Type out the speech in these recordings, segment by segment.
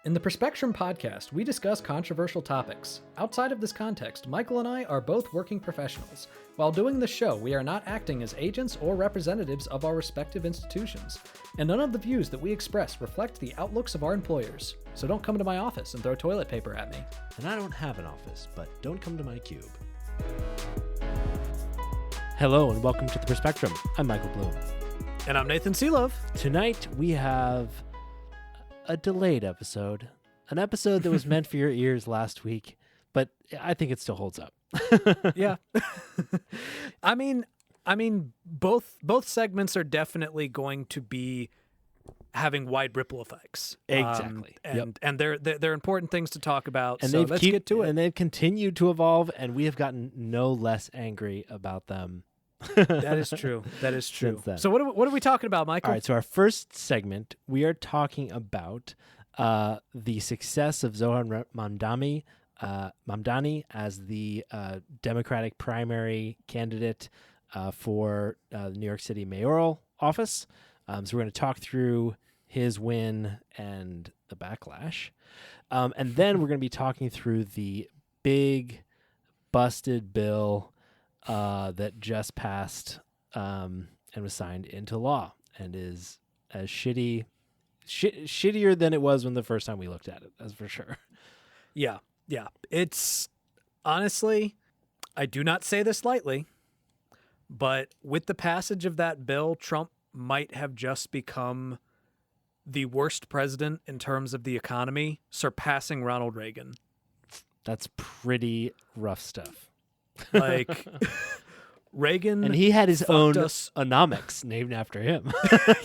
In the Perspectrum podcast, we discuss controversial topics. Outside of this context, Michael and I are both working professionals. While doing this show, we are not acting as agents or representatives of our respective institutions, and none of the views that we express reflect the outlooks of our employers. So don't come to my office and throw toilet paper at me. And I don't have an office, but don't come to my cube. Hello and welcome to the Perspectrum. I'm Michael Bloom. And I'm Nathan Seelove. Tonight we have a delayed episode, an episode that was meant for your ears last week, but I think it still holds up. Yeah. I mean, both segments are definitely going to be having wide ripple effects. Exactly. And they're important things to talk about. And so let's get to it. And they've continued to evolve, and we have gotten no less angry about them. That is true. That is true. So what are we talking about, Michael? All right. So our first segment, we are talking about the success of Zohran Mamdani as the Democratic primary candidate for the New York City mayoral office. So we're going to talk through his win and the backlash. And then we're going to be talking through the big busted bill that just passed and was signed into law and is as shittier than it was when the first time we looked at it, that's for sure. Yeah. It's honestly, I do not say this lightly, but with the passage of that bill, Trump might have just become the worst president in terms of the economy, surpassing Ronald Reagan. That's pretty rough stuff. Like Reagan, and he had his own us. onomics named after him.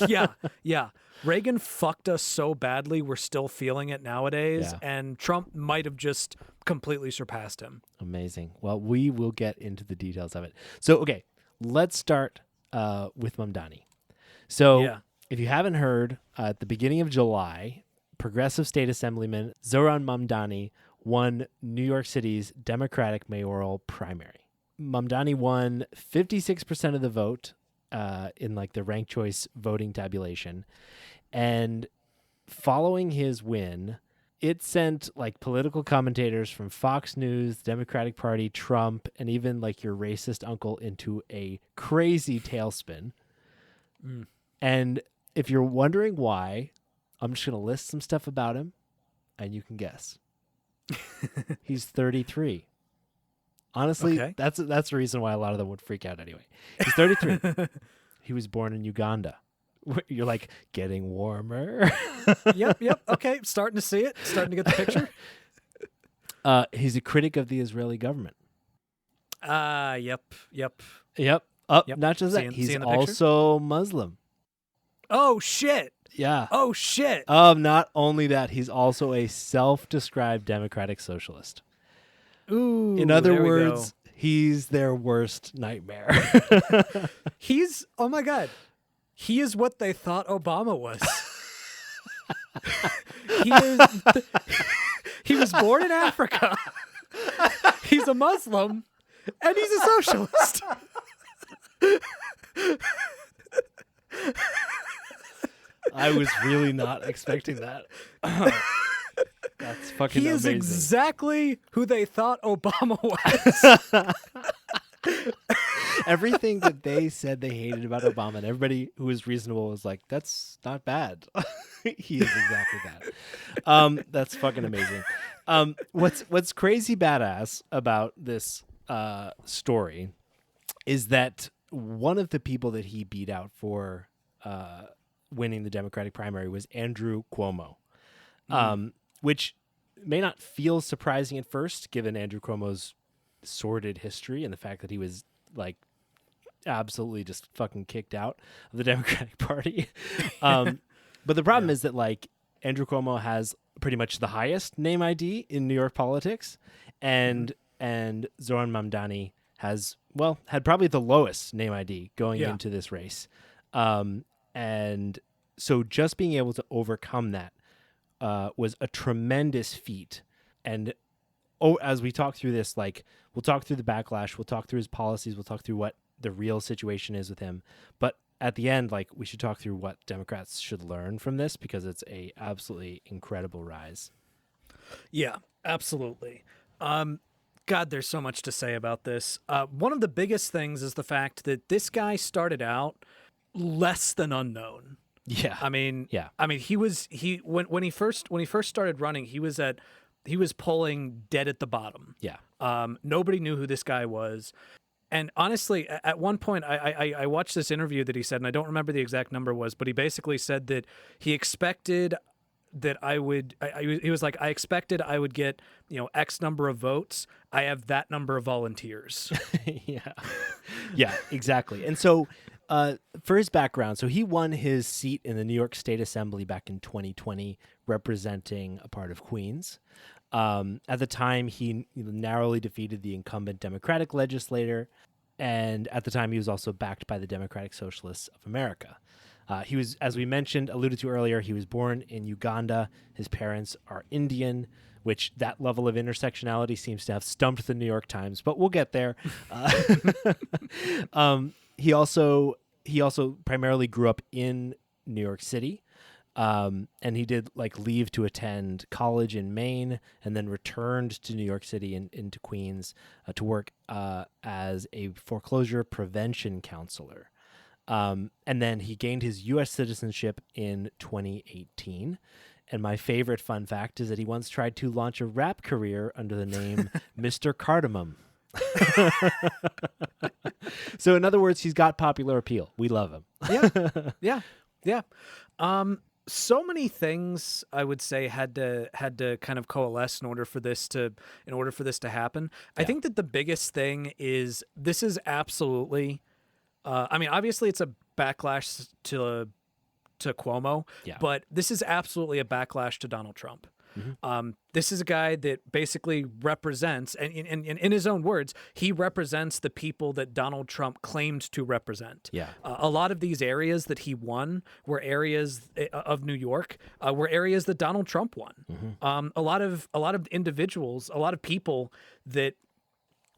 Yeah. Reagan fucked us so badly, we're still feeling it nowadays. Yeah. And Trump might have just completely surpassed him. Amazing. Well, we will get into the details of it. So, okay, let's start with Mamdani. So, If you haven't heard, at the beginning of July, Progressive State Assemblyman Zohran Mamdani won New York City's Democratic mayoral primary. Mamdani won 56% of the vote in like the ranked choice voting tabulation. And following his win, it sent like political commentators from Fox News, Democratic Party, Trump, and even like your racist uncle into a crazy tailspin. And if you're wondering why, I'm just going to list some stuff about him and you can guess. He's 33. Honestly, okay. That's the reason why a lot of them would freak out anyway. He's 33. He was born in Uganda. You're like, getting warmer. Yep. Okay, starting to see it. Starting to get the picture. He's a critic of the Israeli government. Yep. Yep. Not just that. He's also Muslim. Oh, shit. Yeah. Oh, shit. Not only that, he's also a self-described democratic socialist. Ooh. In other words, he's their worst nightmare. Oh my God. He is what they thought Obama was. He was born in Africa. He's a Muslim and he's a socialist. I was really not expecting that. That's fucking amazing. He is exactly who they thought Obama was. Everything that they said they hated about Obama, and everybody who was reasonable was like, that's not bad. He is exactly that. That's fucking amazing. What's crazy badass about this story is that one of the people that he beat out for winning the Democratic primary was Andrew Cuomo, which may not feel surprising at first, given Andrew Cuomo's sordid history and the fact that he was like absolutely just fucking kicked out of the Democratic Party. But the problem is that like Andrew Cuomo has pretty much the highest name ID in New York politics, and Zohran Mamdani had probably the lowest name ID going into this race. And so just being able to overcome that was a tremendous feat. And as we talk through this, like we'll talk through the backlash, we'll talk through his policies, we'll talk through what the real situation is with him. But at the end, like, we should talk through what Democrats should learn from this, because it's a absolutely incredible rise. Yeah, absolutely. God, there's so much to say about this. One of the biggest things is the fact that this guy started out less than unknown. Yeah. I mean, Yeah. when he first started running, he was polling dead at the bottom. Yeah. Nobody knew who this guy was. And honestly, at one point, I watched this interview that he said, and I don't remember the exact number was, but he basically said that he expected that he was like, I expected I would get, X number of votes. I have that number of volunteers. Yeah. Yeah, exactly. And so for his background, so he won his seat in the New York State Assembly back in 2020, representing a part of Queens. At the time, he narrowly defeated the incumbent Democratic legislator, and at the time, he was also backed by the Democratic Socialists of America. He was, as we mentioned, alluded to earlier, he was born in Uganda. His parents are Indian, which that level of intersectionality seems to have stumped the New York Times, but we'll get there. He also primarily grew up in New York City. And he did leave to attend college in Maine, and then returned to New York City and into Queens to work as a foreclosure prevention counselor. And then he gained his U.S. citizenship in 2018. And my favorite fun fact is that he once tried to launch a rap career under the name Mr. Cardamom. So in other words, he's got popular appeal. We love him. Yeah. So many things I would say had to kind of coalesce in order for this to happen. Yeah. I think that the biggest thing is this is absolutely. Obviously, it's a backlash to Cuomo, but this is absolutely a backlash to Donald Trump. Mm-hmm. This is a guy that basically represents, and in his own words, he represents the people that Donald Trump claimed to represent. Yeah. A lot of these areas that he won were areas of New York, were areas that Donald Trump won. Mm-hmm. A lot of individuals, a lot of people that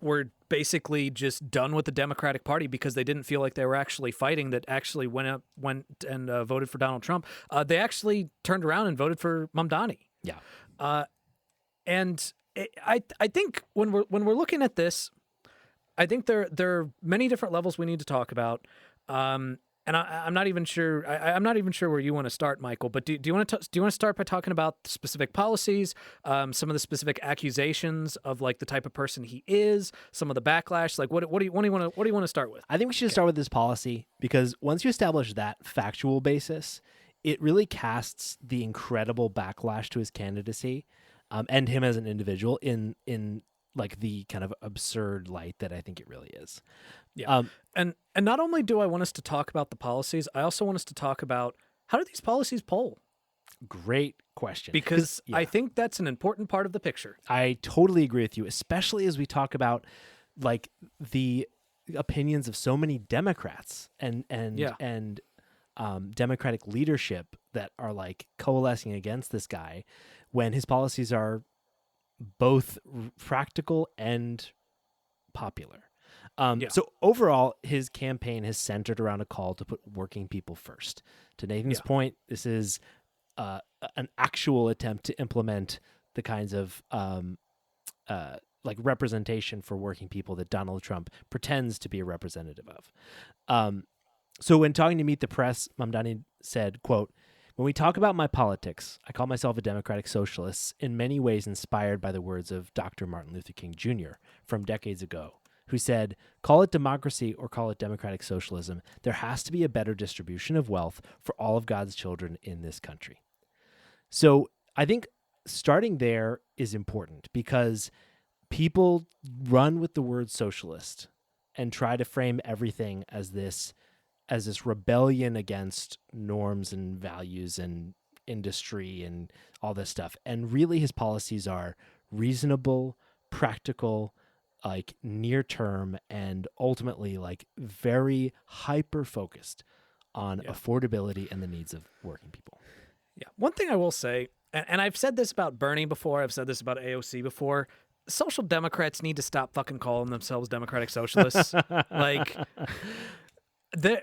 were basically just done with the Democratic Party because they didn't feel like they were actually fighting, that actually went and voted for Donald Trump. They actually turned around and voted for Mamdani. Yeah. And I think when we're looking at this, I think there are many different levels we need to talk about. And I'm not even sure. I'm not even sure where you want to start, Michael. But do you want to start by talking about specific policies, some of the specific accusations of the type of person he is, some of the backlash? What do you want to start with? I think we should start with this policy, because once you establish that factual basis, it really casts the incredible backlash to his candidacy, and him as an individual in the kind of absurd light that I think it really is. Yeah. And not only do I want us to talk about the policies, I also want us to talk about how do these policies poll? Great question. Because I think that's an important part of the picture. I totally agree with you, especially as we talk about the opinions of so many Democrats and Democratic leadership that are coalescing against this guy, when his policies are both practical and popular. So overall, his campaign has centered around a call to put working people first. To Nathan's point, this is an actual attempt to implement the kinds of representation for working people that Donald Trump pretends to be a representative of. So when talking to Meet the Press, Mamdani said, quote, "When we talk about my politics, I call myself a democratic socialist, in many ways inspired by the words of Dr. Martin Luther King Jr. from decades ago, who said, call it democracy or call it democratic socialism, there has to be a better distribution of wealth for all of God's children in this country." So I think starting there is important, because people run with the word socialist and try to frame everything as this rebellion against norms and values and industry and all this stuff. And really his policies are reasonable, practical, near term, and ultimately very hyper focused on affordability and the needs of working people. Yeah. One thing I will say, and I've said this about Bernie before, I've said this about AOC before, social democrats need to stop fucking calling themselves democratic socialists.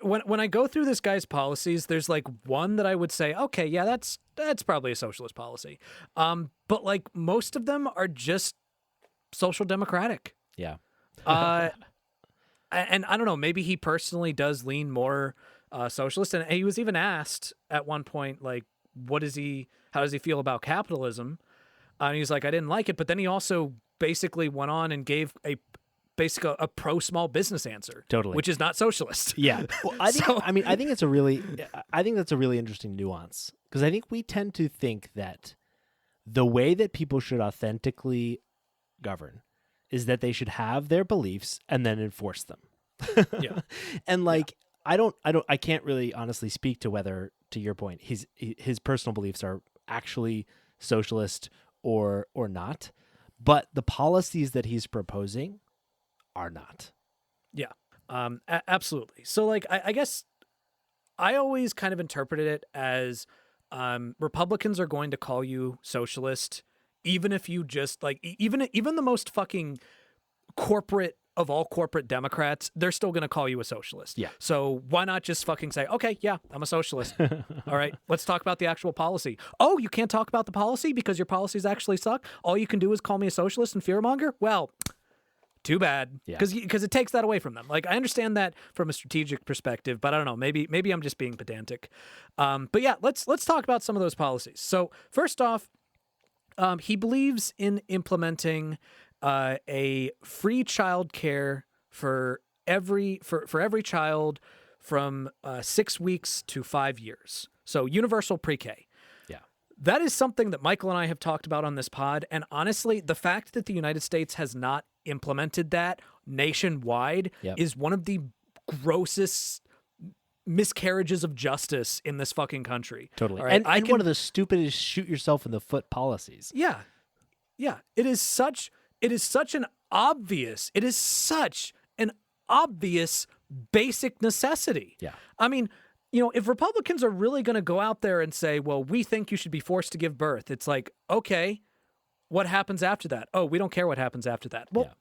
when I go through this guy's policies, there's like one that I would say, okay, yeah, that's probably a socialist policy. But like most of them are just social democratic. Yeah. And I don't know, maybe he personally does lean more socialist. And he was even asked at one point, like, how does he feel about capitalism? And he was like, I didn't like it. But then he also basically went on and gave a pro small business answer, Totally, which is not socialist. Yeah. Well, I think I think that's a really interesting nuance, because I think we tend to think that the way that people should authentically govern is that they should have their beliefs and then enforce them. Yeah. And like, I can't really honestly speak to whether, to your point, his personal beliefs are actually socialist or not, but the policies that he's proposing are not. Yeah, absolutely. So like, I guess I always kind of interpreted it as Republicans are going to call you socialist, even if you just like, even the most fucking corporate of all corporate Democrats, they're still going to call you a socialist. Yeah. So why not just fucking say, okay, yeah, I'm a socialist. All right, let's talk about the actual policy. Oh, you can't talk about the policy because your policies actually suck? All you can do is call me a socialist and fearmonger? Well, too bad, because it takes that away from them. Like, I understand that from a strategic perspective, but I don't know. Maybe I'm just being pedantic. But yeah, let's talk about some of those policies. So first off, he believes in implementing a free child care for every child from 6 weeks to 5 years. So universal pre-K. That is something that Michael and I have talked about on this pod. And honestly, the fact that the United States has not implemented that nationwide is one of the grossest miscarriages of justice in this fucking country. Totally. Right? And one of the stupidest shoot yourself in the foot policies. Yeah. Yeah. It is such an obvious basic necessity. Yeah. I mean, you know, if Republicans are really going to go out there and say, well, we think you should be forced to give birth, it's like, okay, what happens after that? Oh, we don't care what happens after that. Well,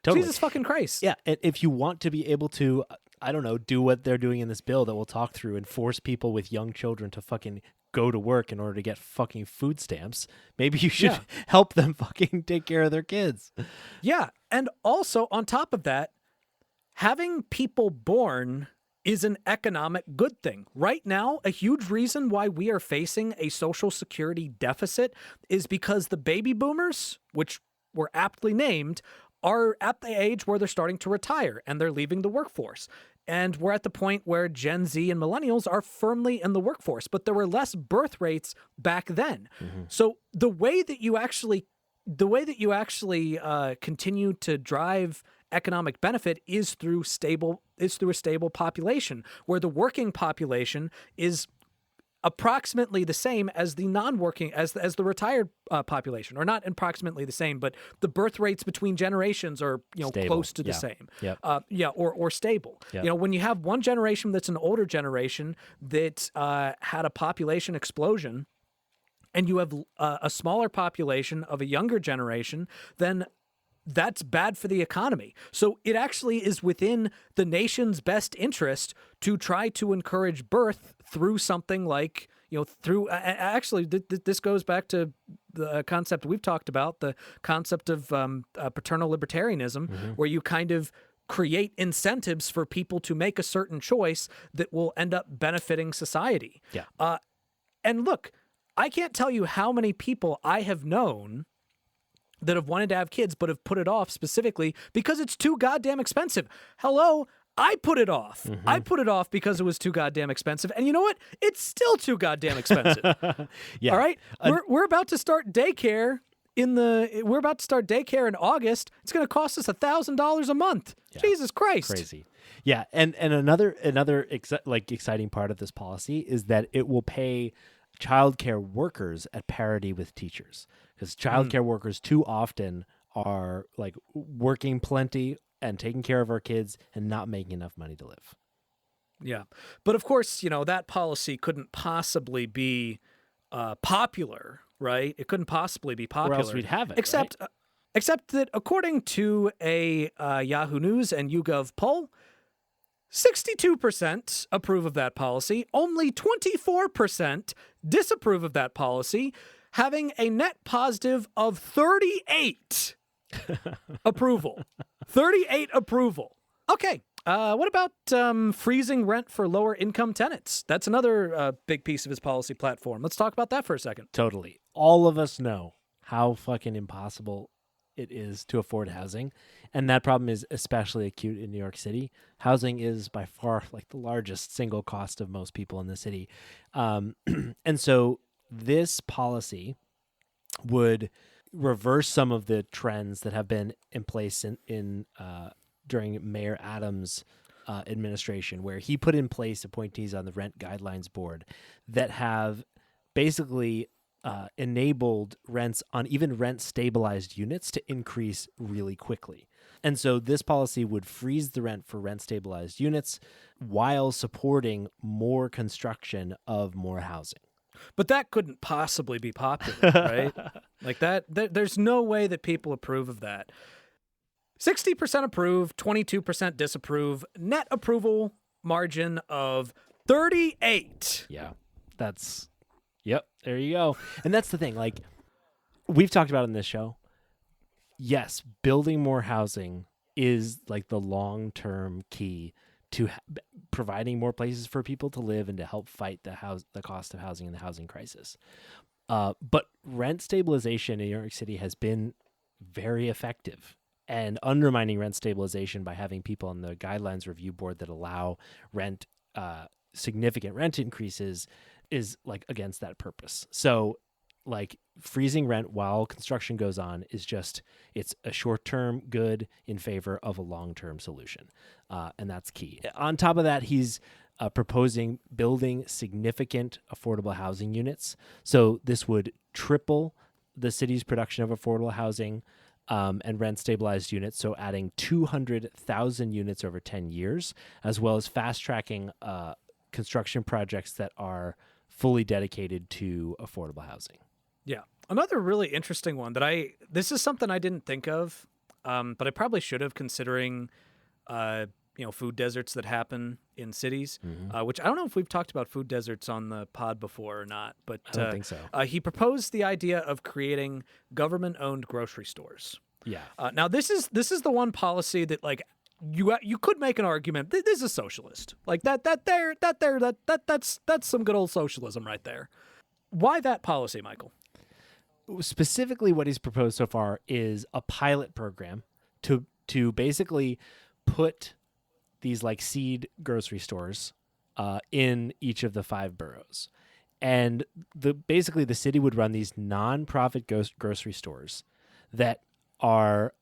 totally. Jesus fucking Christ. Yeah. And if you want to be able to, I don't know, do what they're doing in this bill that we'll talk through and force people with young children to fucking go to work in order to get fucking food stamps, maybe you should help them fucking take care of their kids. Yeah. And also on top of that, having people born is an economic good thing. Right now, a huge reason why we are facing a Social Security deficit is because the baby boomers, which were aptly named, are at the age where they're starting to retire and they're leaving the workforce. And we're at the point where Gen Z and millennials are firmly in the workforce, but there were less birth rates back then. Mm-hmm. So the way that you actually continue to drive economic benefit is through a stable population, where the working population is approximately the same as the non-working, as the retired population, or not approximately the same, but the birth rates between generations are stable. Close to the same. Yep. Or stable. Yep. You know, when you have one generation that's an older generation that had a population explosion, and you have a smaller population of a younger generation, then that's bad for the economy. So it actually is within the nation's best interest to try to encourage birth through something like, actually, this goes back to the concept we've talked about, the concept of paternal libertarianism, where you kind of create incentives for people to make a certain choice that will end up benefiting society. Yeah. And look, I can't tell you how many people I have known that have wanted to have kids but have put it off specifically because it's too goddamn expensive. Hello, I put it off. I put it off because it was too goddamn expensive. And you know what? It's still too goddamn expensive. Yeah. All right? We're about to start daycare in August. It's going to cost us $1,000 a month. Yeah. Jesus Christ. Crazy. Yeah, and another exciting part of this policy is that it will pay childcare workers at parity with teachers, because childcare workers too often are like working plenty and taking care of our kids and not making enough money to live. Yeah. But of course, that policy couldn't possibly be popular, right? It couldn't possibly be popular. Or else we'd have it, except that according to a Yahoo News and YouGov poll, 62% approve of that policy. Only 24% disapprove of that policy, having a net positive of 38 approval. 38 approval. Okay. What about freezing rent for lower income tenants? That's another big piece of his policy platform. Let's talk about that for a second. Totally. All of us know how fucking impossible it is to afford housing. And that problem is especially acute in New York City. Housing is by far like the largest single cost of most people in the city. And so this policy would reverse some of the trends that have been in place in during Mayor Adams' administration, where he put in place appointees on the Rent Guidelines Board that have basically enabled rents on even rent-stabilized units to increase really quickly. And so this policy would freeze the rent for rent-stabilized units while supporting more construction of more housing. But that couldn't possibly be popular, right? Like that, there's no way that people approve of that. 60% approve, 22% disapprove, net approval margin of 38. Yeah, yep, there you go. And that's the thing, like we've talked about in this show. Yes, building more housing is like the long-term key to providing more places for people to live and to help fight the cost of housing and the housing crisis. But rent stabilization in New York City has been very effective. And undermining rent stabilization by having people on the guidelines review board that allow significant rent increases is like against that purpose. So like freezing rent while construction goes on is it's a short-term good in favor of a long-term solution. And that's key. On top of that, he's proposing building significant affordable housing units. So this would triple the city's production of affordable housing and rent-stabilized units, so adding 200,000 units over 10 years, as well as fast-tracking construction projects that are fully dedicated to affordable housing. Yeah. Another really interesting one this is something I didn't think of, but I probably should have, considering food deserts that happen in cities, which I don't know if we've talked about food deserts on the pod before or not, but I don't think so. He proposed the idea of creating government-owned grocery stores. Yeah. Now this is the one policy that like you could make an argument this is socialist. Like that's some good old socialism right there. Why that policy, Michael? Specifically, what he's proposed so far is a pilot program to basically put these like seed grocery stores in each of the 5 boroughs. And basically the city would run these non-profit grocery stores that are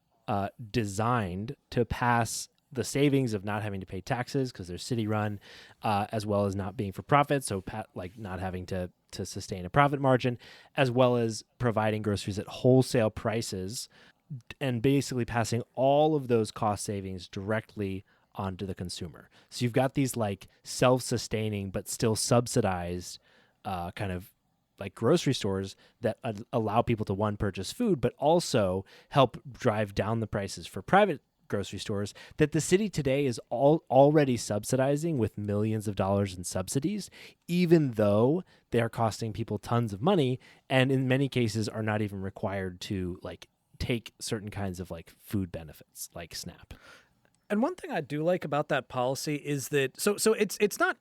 designed to pass the savings of not having to pay taxes because they're city run, as well as not being for profit, so not having to sustain a profit margin, as well as providing groceries at wholesale prices and basically passing all of those cost savings directly onto the consumer. So you've got these like self-sustaining but still subsidized kind of like grocery stores that allow people to, one, purchase food, but also help drive down the prices for private grocery stores that the city today is already subsidizing with millions of dollars in subsidies, even though they are costing people tons of money and in many cases are not even required to like take certain kinds of like food benefits like SNAP. And one thing I do like about that policy is that so it's not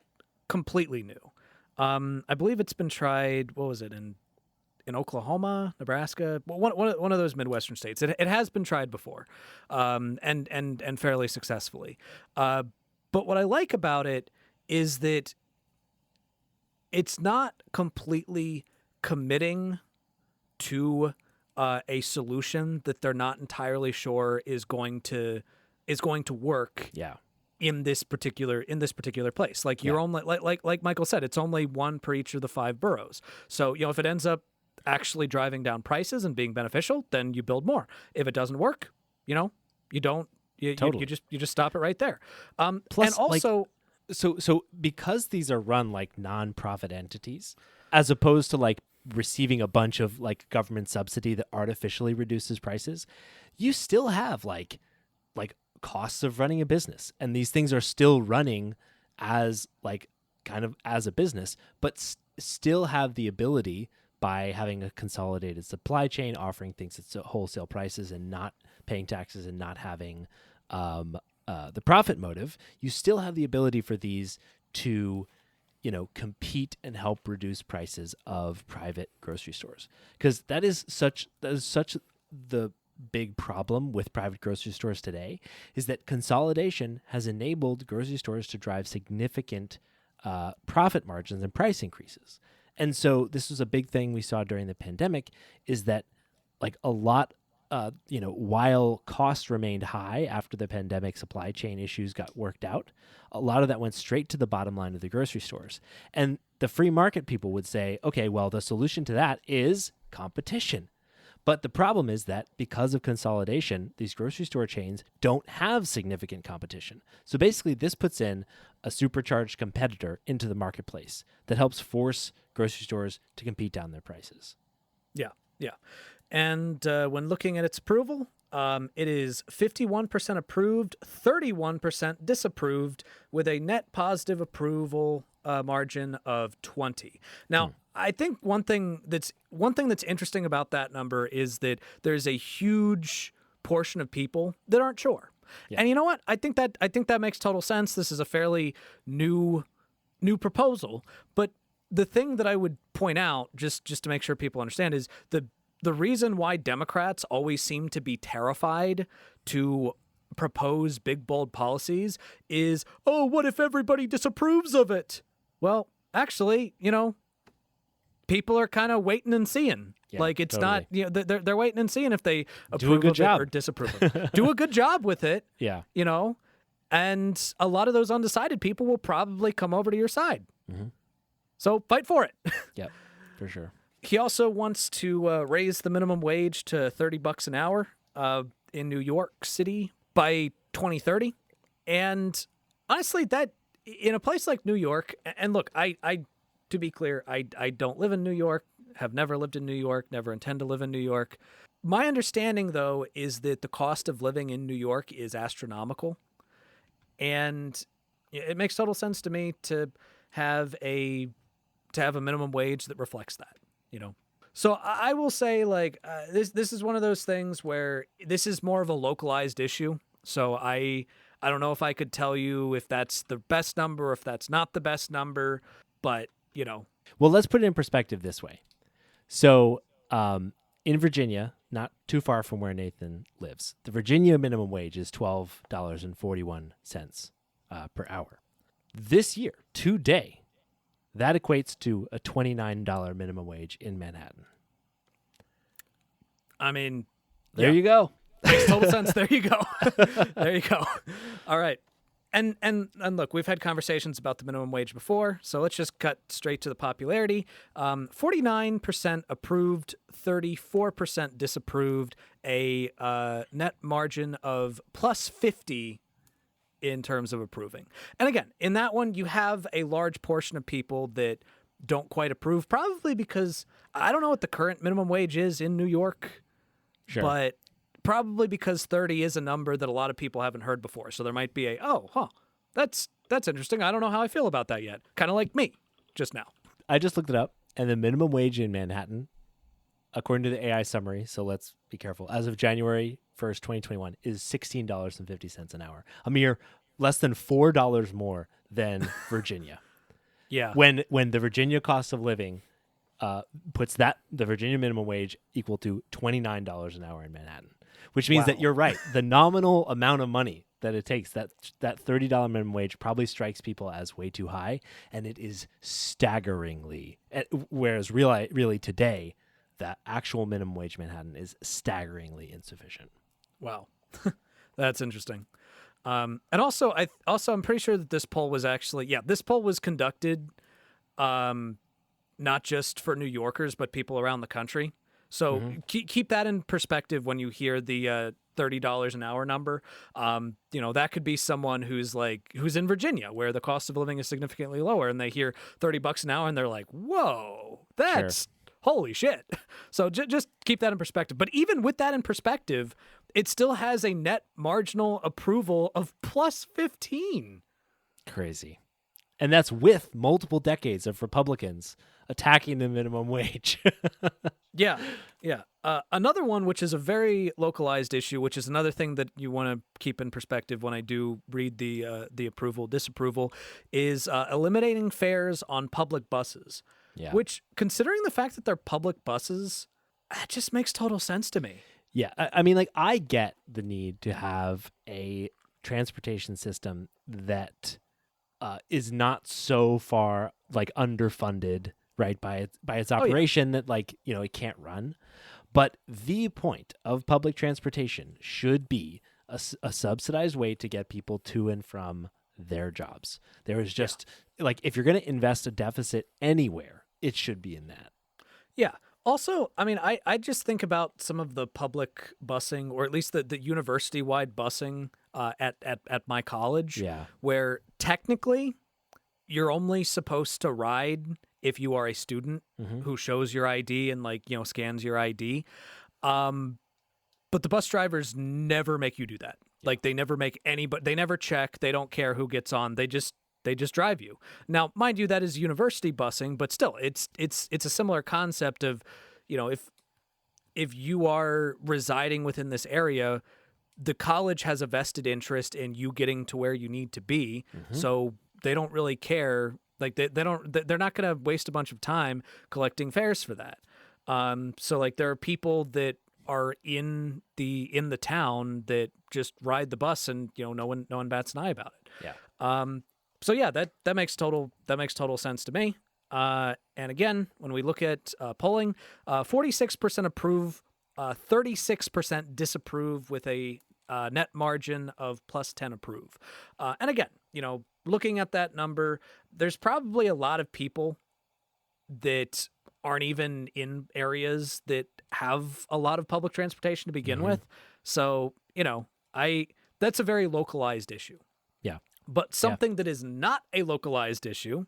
completely new. I believe it's been tried. What was it in Oklahoma, Nebraska? One of those Midwestern states. It has been tried before, and fairly successfully. But what I like about it is that it's not completely committing to a solution that they're not entirely sure is going to work. Yeah. In this particular place, like you're only like Michael said, it's only one per each of the 5 boroughs. So if it ends up actually driving down prices and being beneficial, then you build more. If it doesn't work, you don't. You just stop it right there. Plus, and also, so because these are run like non-profit entities, as opposed to like receiving a bunch of like government subsidy that artificially reduces prices, you still have like costs of running a business. And these things are still running as like kind of as a business, but still have the ability by having a consolidated supply chain, offering things at wholesale prices and not paying taxes and not having the profit motive, you still have the ability for these to, compete and help reduce prices of private grocery stores. Because that is such the big problem with private grocery stores today, is that consolidation has enabled grocery stores to drive significant profit margins and price increases. And so this was a big thing we saw during the pandemic, is that like a lot, while costs remained high after the pandemic supply chain issues got worked out, a lot of that went straight to the bottom line of the grocery stores. And the free market people would say, okay, well, the solution to that is competition. But the problem is that because of consolidation, these grocery store chains don't have significant competition. So basically, this puts in a supercharged competitor into the marketplace that helps force grocery stores to compete down their prices. Yeah. And when looking at its approval, it is 51% approved, 31% disapproved, with a net positive approval margin of 20. Now, I think one thing that's interesting about that number is that there's a huge portion of people that aren't sure. Yeah. And you know what? I think that makes total sense. This is a fairly new proposal, but the thing that I would point out, just to make sure people understand, is the reason why Democrats always seem to be terrified to propose big, bold policies is, oh, what if everybody disapproves of it? Well, actually, people are kind of waiting and seeing. Yeah, like it's totally. Not, they're waiting and seeing if they approve of it or disapprove of it. Do a good job with it. Yeah. And a lot of those undecided people will probably come over to your side. Mm-hmm. So fight for it. Yep, for sure. He also wants to raise the minimum wage to $30 an hour in New York City by 2030. And honestly, that in a place like New York, and look, I to be clear, I don't live in New York, have never lived in New York, never intend to live in New York. My understanding, though, is that the cost of living in New York is astronomical. And it makes total sense to me to have a minimum wage that reflects that. So I will say, like, this is one of those things where this is more of a localized issue. So I don't know if I could tell you if that's the best number or if that's not the best number, but Well, let's put it in perspective this way. So in Virginia, not too far from where Nathan lives, the Virginia minimum wage is $12.41 per hour. This year, today, that equates to a $29 minimum wage in Manhattan. I mean, there you go. Makes total sense. There you go. There you go. All right. And look, we've had conversations about the minimum wage before, so let's just cut straight to the popularity. 49% approved, 34% disapproved, a net margin of plus 50 in terms of approving. And again, in that one, you have a large portion of people that don't quite approve, probably because I don't know what the current minimum wage is in New York, but probably because 30 is a number that a lot of people haven't heard before. So there might be that's interesting. I don't know how I feel about that yet. Kind of like me just now. I just looked it up, and the minimum wage in Manhattan, according to the AI summary, so let's be careful, as of January 1st, 2021, is $16.50 an hour. A mere less than $4 more than Virginia. Yeah. When the Virginia cost of living puts the Virginia minimum wage equal to $29 an hour in Manhattan, which means that you're right. The nominal amount of money that it takes, that $30 minimum wage probably strikes people as way too high, and it is staggeringly. Whereas really today, the actual minimum wage in Manhattan is staggeringly insufficient. Wow, that's interesting. And also I'm pretty sure that this poll was conducted, not just for New Yorkers but people around the country. So keep that in perspective when you hear the $30 an hour number. That could be someone who's in Virginia where the cost of living is significantly lower, and they hear $30 an hour and they're like, "Whoa, that's holy shit. So just keep that in perspective. But even with that in perspective, it still has a net marginal approval of plus 15. Crazy. And that's with multiple decades of Republicans attacking the minimum wage. Yeah. Another one, which is a very localized issue, which is another thing that you want to keep in perspective when I do read the approval, disapproval, is eliminating fares on public buses. Yeah. Which, considering the fact that they're public buses, that just makes total sense to me. Yeah. I mean, like, I get the need to have a transportation system that is not so far like underfunded, right, by its operation that, like, you know, it can't run. But the point of public transportation should be a subsidized way to get people to and from their jobs. There is just like, if you're going to invest a deficit anywhere, it should be in that. Yeah. Also, I mean, I just think about some of the public busing, or at least the university-wide busing at my college, where technically you're only supposed to ride if you are a student who shows your ID and, like, you know, scans your ID. But the bus drivers never make you do that. Like, they never make they never check. They don't care who gets on. They just drive you. Now, mind you, that is university busing, but still, it's a similar concept of, you know, if you are residing within this area, the college has a vested interest in you getting to where you need to be. So they don't really care. Like, they're not going to waste a bunch of time collecting fares for that. So, like, there are people that are in the town that just ride the bus, and, you know, no one bats an eye about it. Yeah. So yeah, that makes total sense to me. And again, when we look at polling, 46% approve, 36% disapprove, with a net margin of plus 10 approve. And again, you know, looking at that number, there's probably a lot of people that aren't even in areas that have a lot of public transportation to begin with. So, you know, that's a very localized issue. Yeah. But something that is not a localized issue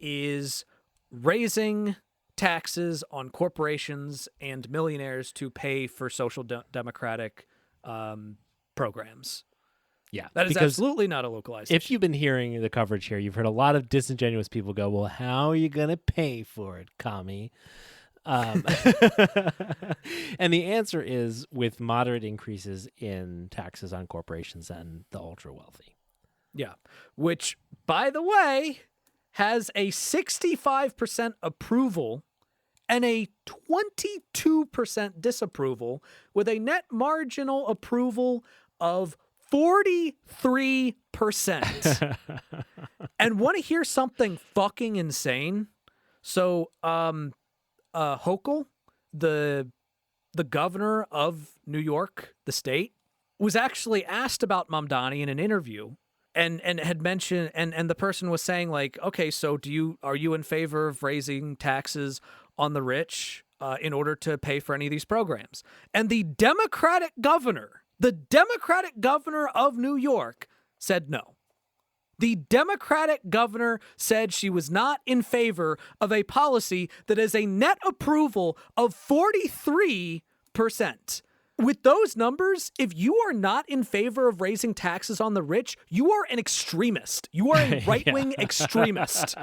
is raising taxes on corporations and millionaires to pay for social democratic programs. Yeah. That is because absolutely not a localized if issue. you've been hearing the coverage here, you've heard a lot of disingenuous people go, well, how are you going to pay for it, commie? And the answer is with moderate increases in taxes on corporations and the ultra wealthy. Yeah. Which, by the way, has a 65% approval and a 22% disapproval, with a net marginal approval of 43%. And want to hear something fucking insane? So, Hochul, the governor of New York, the state, was actually asked about Mamdani in an interview, and had mentioned, and the person was saying, like, okay, so are you in favor of raising taxes on the rich in order to pay for any of these programs? And the Democratic governor of New York said no. The Democratic governor said she was not in favor of a policy that has a net approval of 43%. With those numbers, if you are not in favor of raising taxes on the rich, you are an extremist. You are a right-wing extremist.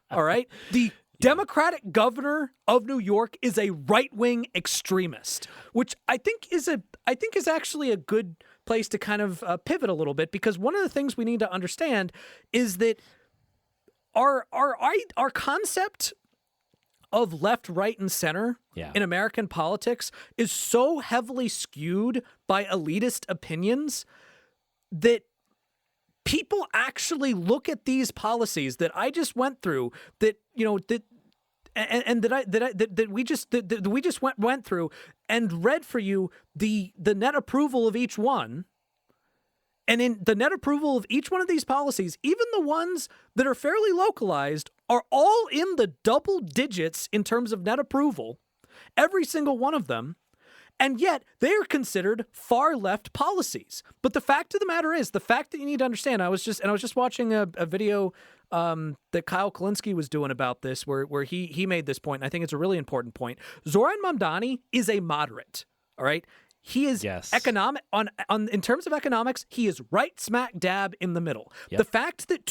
All right? The Democratic governor of New York is a right-wing extremist, which I think is actually a good place to kind of pivot a little bit, because one of the things we need to understand is that our concept of left, right, and center in American politics is so heavily skewed by elitist opinions that people actually look at these policies that I just went through, that, you know, that we just went through and read for you the net approval of each one. And in the net approval of each one of these policies, even the ones that are fairly localized, are all in the double digits in terms of net approval, every single one of them. And yet they are considered far left policies. But the fact of the matter is, the fact that you need to understand, I was just watching a video that Kyle Kalinske was doing about this, where he made this point, and I think it's a really important point. Zohran Mamdani is a moderate, all right? He is economic on in terms of economics, he is right smack dab in the middle. Yep. The fact that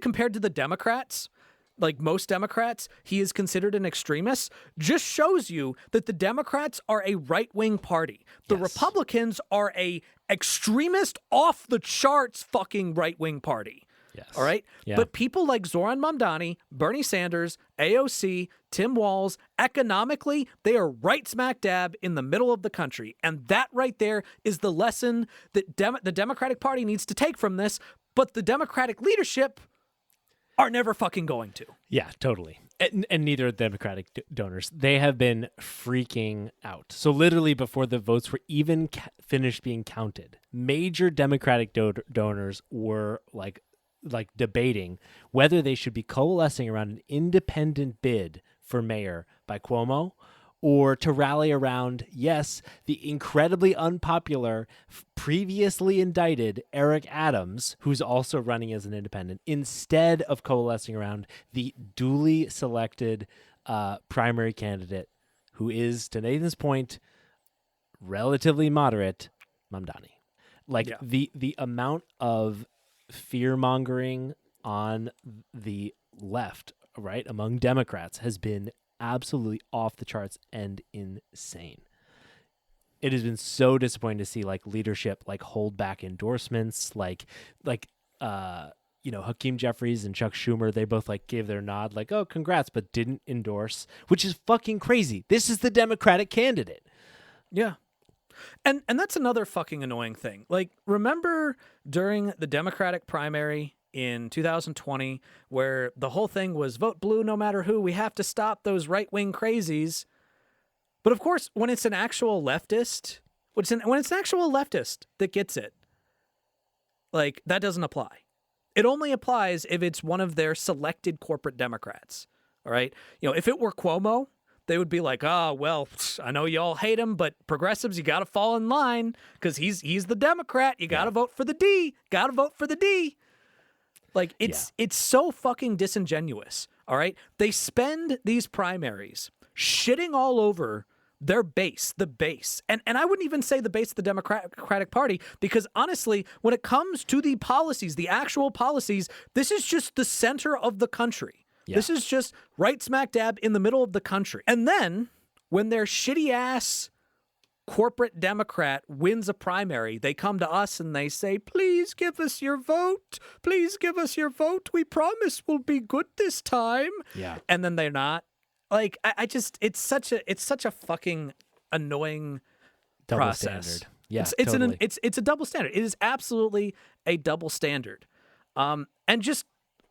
compared to the Democrats, like most Democrats, he is considered an extremist, just shows you that the Democrats are a right-wing party. The Republicans are a extremist, off-the-charts fucking right-wing party. Yes. All right? Yeah. But people like Zohran Mamdani, Bernie Sanders, AOC, Tim Walz, economically, they are right smack dab in the middle of the country. And that right there is the lesson that the Democratic Party needs to take from this, but the Democratic leadership are never fucking going to. Yeah, totally. And neither are Democratic donors. They have been freaking out. So literally before the votes were even finished being counted, major Democratic donors were like debating whether they should be coalescing around an independent bid for mayor by Cuomo or to rally around, yes, the incredibly unpopular, previously indicted Eric Adams, who's also running as an independent, instead of coalescing around the duly selected primary candidate, who is, to Nathan's point, relatively moderate, Mamdani. The amount of fear-mongering on the left, right, among Democrats has been absolutely off the charts and insane. It has been so disappointing to see leadership hold back endorsements, Hakeem Jeffries and Chuck Schumer, they both gave their nod oh, congrats, but didn't endorse, which is fucking crazy. This is the Democratic candidate. Yeah. And that's another fucking annoying thing. Remember during the Democratic primary in 2020, where the whole thing was vote blue no matter who, we have to stop those right-wing crazies. But of course, when it's an actual leftist, that gets it, that doesn't apply. It only applies if it's one of their selected corporate Democrats. All right. If it were Cuomo, they would be like, oh, well, I know y'all hate him, but progressives, you got to fall in line because he's the Democrat. You got to vote for the D. Got to vote for the D. It's so fucking disingenuous. All right. They spend these primaries shitting all over their base, the base. And I wouldn't even say the base of the Democratic Party, because honestly, when it comes to the policies, the actual policies, this is just the center of the country. Yeah. This is just right smack dab in the middle of the country. And then when their shitty ass corporate Democrat wins a primary, they come to us and they say, please give us your vote. Please give us your vote. We promise we'll be good this time. Yeah. And then they're not. It's such a fucking annoying double process. Standard. Yeah, totally. It's a double standard. It is absolutely a double standard. And just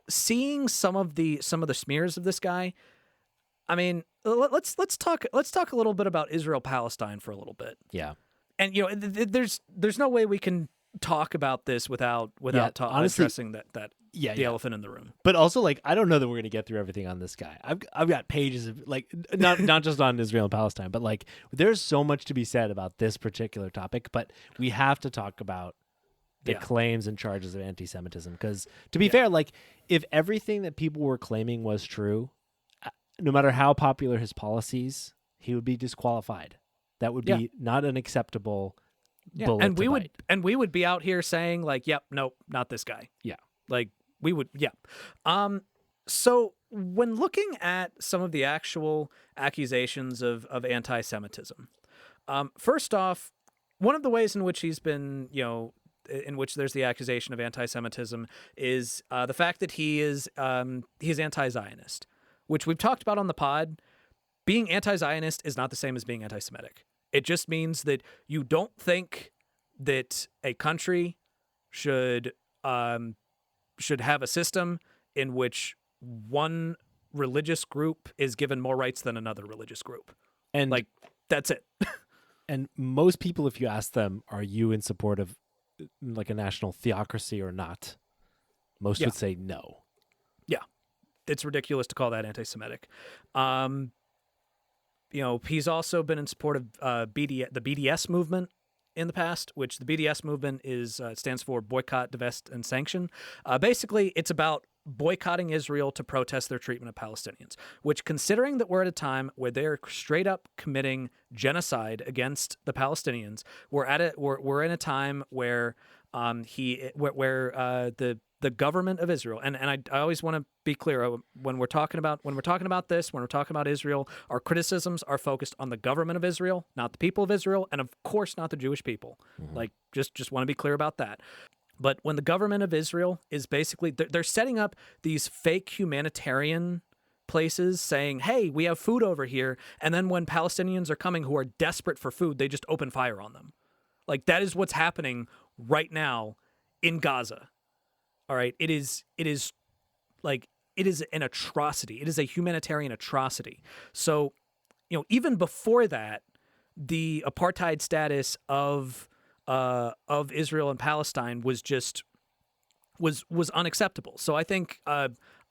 seeing some of the smears of this guy, I mean, let's talk a little bit about Israel-Palestine for a little bit. Yeah. And there's no way we can talk about this without honestly, addressing the elephant in the room. But also, I don't know that we're going to get through everything on this guy. I've got pages of not just on Israel and Palestine, but there's so much to be said about this particular topic. But we have to talk about the claims and charges of anti-Semitism, because to be fair, if everything that people were claiming was true, no matter how popular his policies, he would be disqualified. That would be not an acceptable bullet and we to would bite. and we would be out here saying yep, nope, not this guy. Yeah. We would, So when looking at some of the actual accusations of anti-Semitism, first off, one of the ways in which he's been, in which there's the accusation of anti-Semitism is the fact that he's anti-Zionist, which we've talked about on the pod. Being anti-Zionist is not the same as being anti-Semitic. It just means that you don't think that a country should have a system in which one religious group is given more rights than another religious group. And that's it. And most people, if you ask them, are you in support of a national theocracy or not? Most would say no. Yeah. It's ridiculous to call that anti-Semitic. He's also been in support of the BDS movement in the past, which the BDS movement stands for Boycott, Divest, and Sanction. Basically, it's about boycotting Israel to protest their treatment of Palestinians, which, considering that we're at a time where they're straight up committing genocide against the Palestinians, we're in a time where the government of Israel, and I always want to be clear when we're talking about Israel, our criticisms are focused on the government of Israel, not the people of Israel, and of course not the Jewish people. Like just want to be clear about that. But when the government of Israel is basically, they're setting up these fake humanitarian places saying, hey, we have food over here. And then when Palestinians are coming who are desperate for food, they just open fire on them. Like, that is what's happening right now in Gaza. All right. It is an atrocity. It is a humanitarian atrocity. So, even before that, the apartheid status of Israel and Palestine was unacceptable. So I think,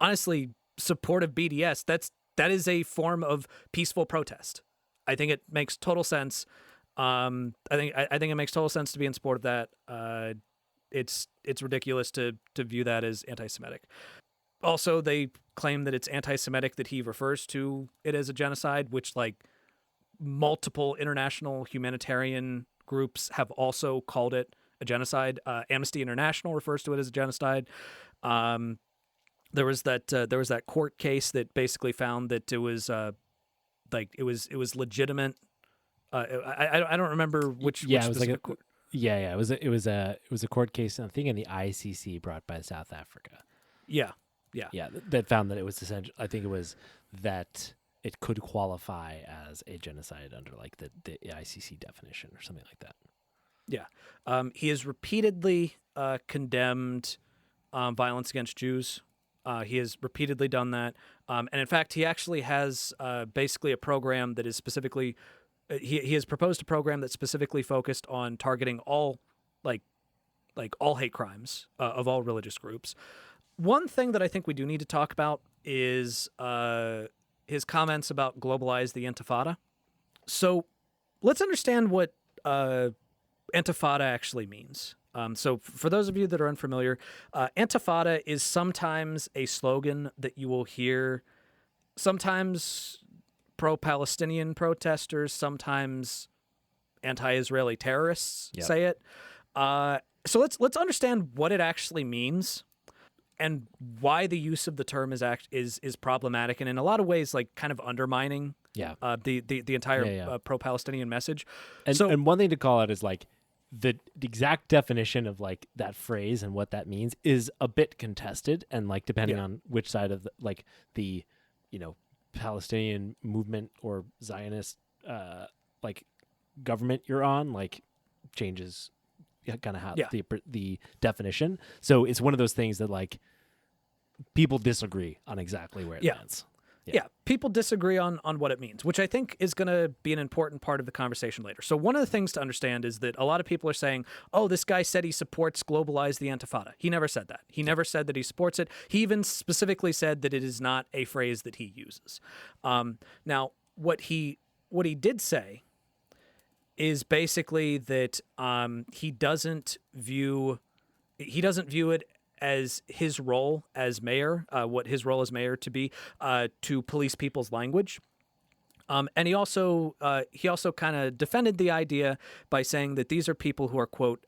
honestly, support of BDS, that is a form of peaceful protest. I think it makes total sense. I think it makes total sense to be in support of that. It's ridiculous to view that as anti-Semitic. Also, they claim that it's anti-Semitic that he refers to it as a genocide, which, like, multiple international humanitarian groups have also called it a genocide. Amnesty International refers to it as a genocide. There was that court case that basically found that it was legitimate. I don't remember which. Yeah, which it was like court. It was a court case, I think, in the ICC brought by South Africa. Yeah. That found that it was essential. I think it was that it could qualify as a genocide under like the ICC definition or something like that. Yeah. He has repeatedly condemned violence against Jews. He has repeatedly done that. And in fact, he actually has basically a program that is specifically, he has proposed a program that's specifically focused on targeting all all hate crimes of all religious groups. One thing that I think we do need to talk about is his comments about globalize the Intifada. So let's understand what Intifada actually means. So for those of you that are unfamiliar, Intifada is sometimes a slogan that you will hear, sometimes pro-Palestinian protesters, sometimes anti-Israeli terrorists say it. So let's understand what it actually means and why the use of the term is problematic and in a lot of ways like kind of undermining the entire pro-Palestinian message. And one thing to call out is like the exact definition of like that phrase and what that means is a bit contested, and like depending on which side of the Palestinian movement or Zionist like government you're on, like changes kind of how the definition. So it's one of those things that like people disagree on exactly where it lands. Yeah, people disagree on what it means, which I think is going to be an important part of the conversation later. So one of the things to understand is that a lot of people are saying, oh, this guy said he supports globalize the Intifada. He never said that. He never said that he supports it. He even specifically said that it is not a phrase that he uses. Now, what he did say is basically that he doesn't view it as his role as mayor, what his role as mayor to be, to police people's language. And he also kind of defended the idea by saying that these are people who are, quote,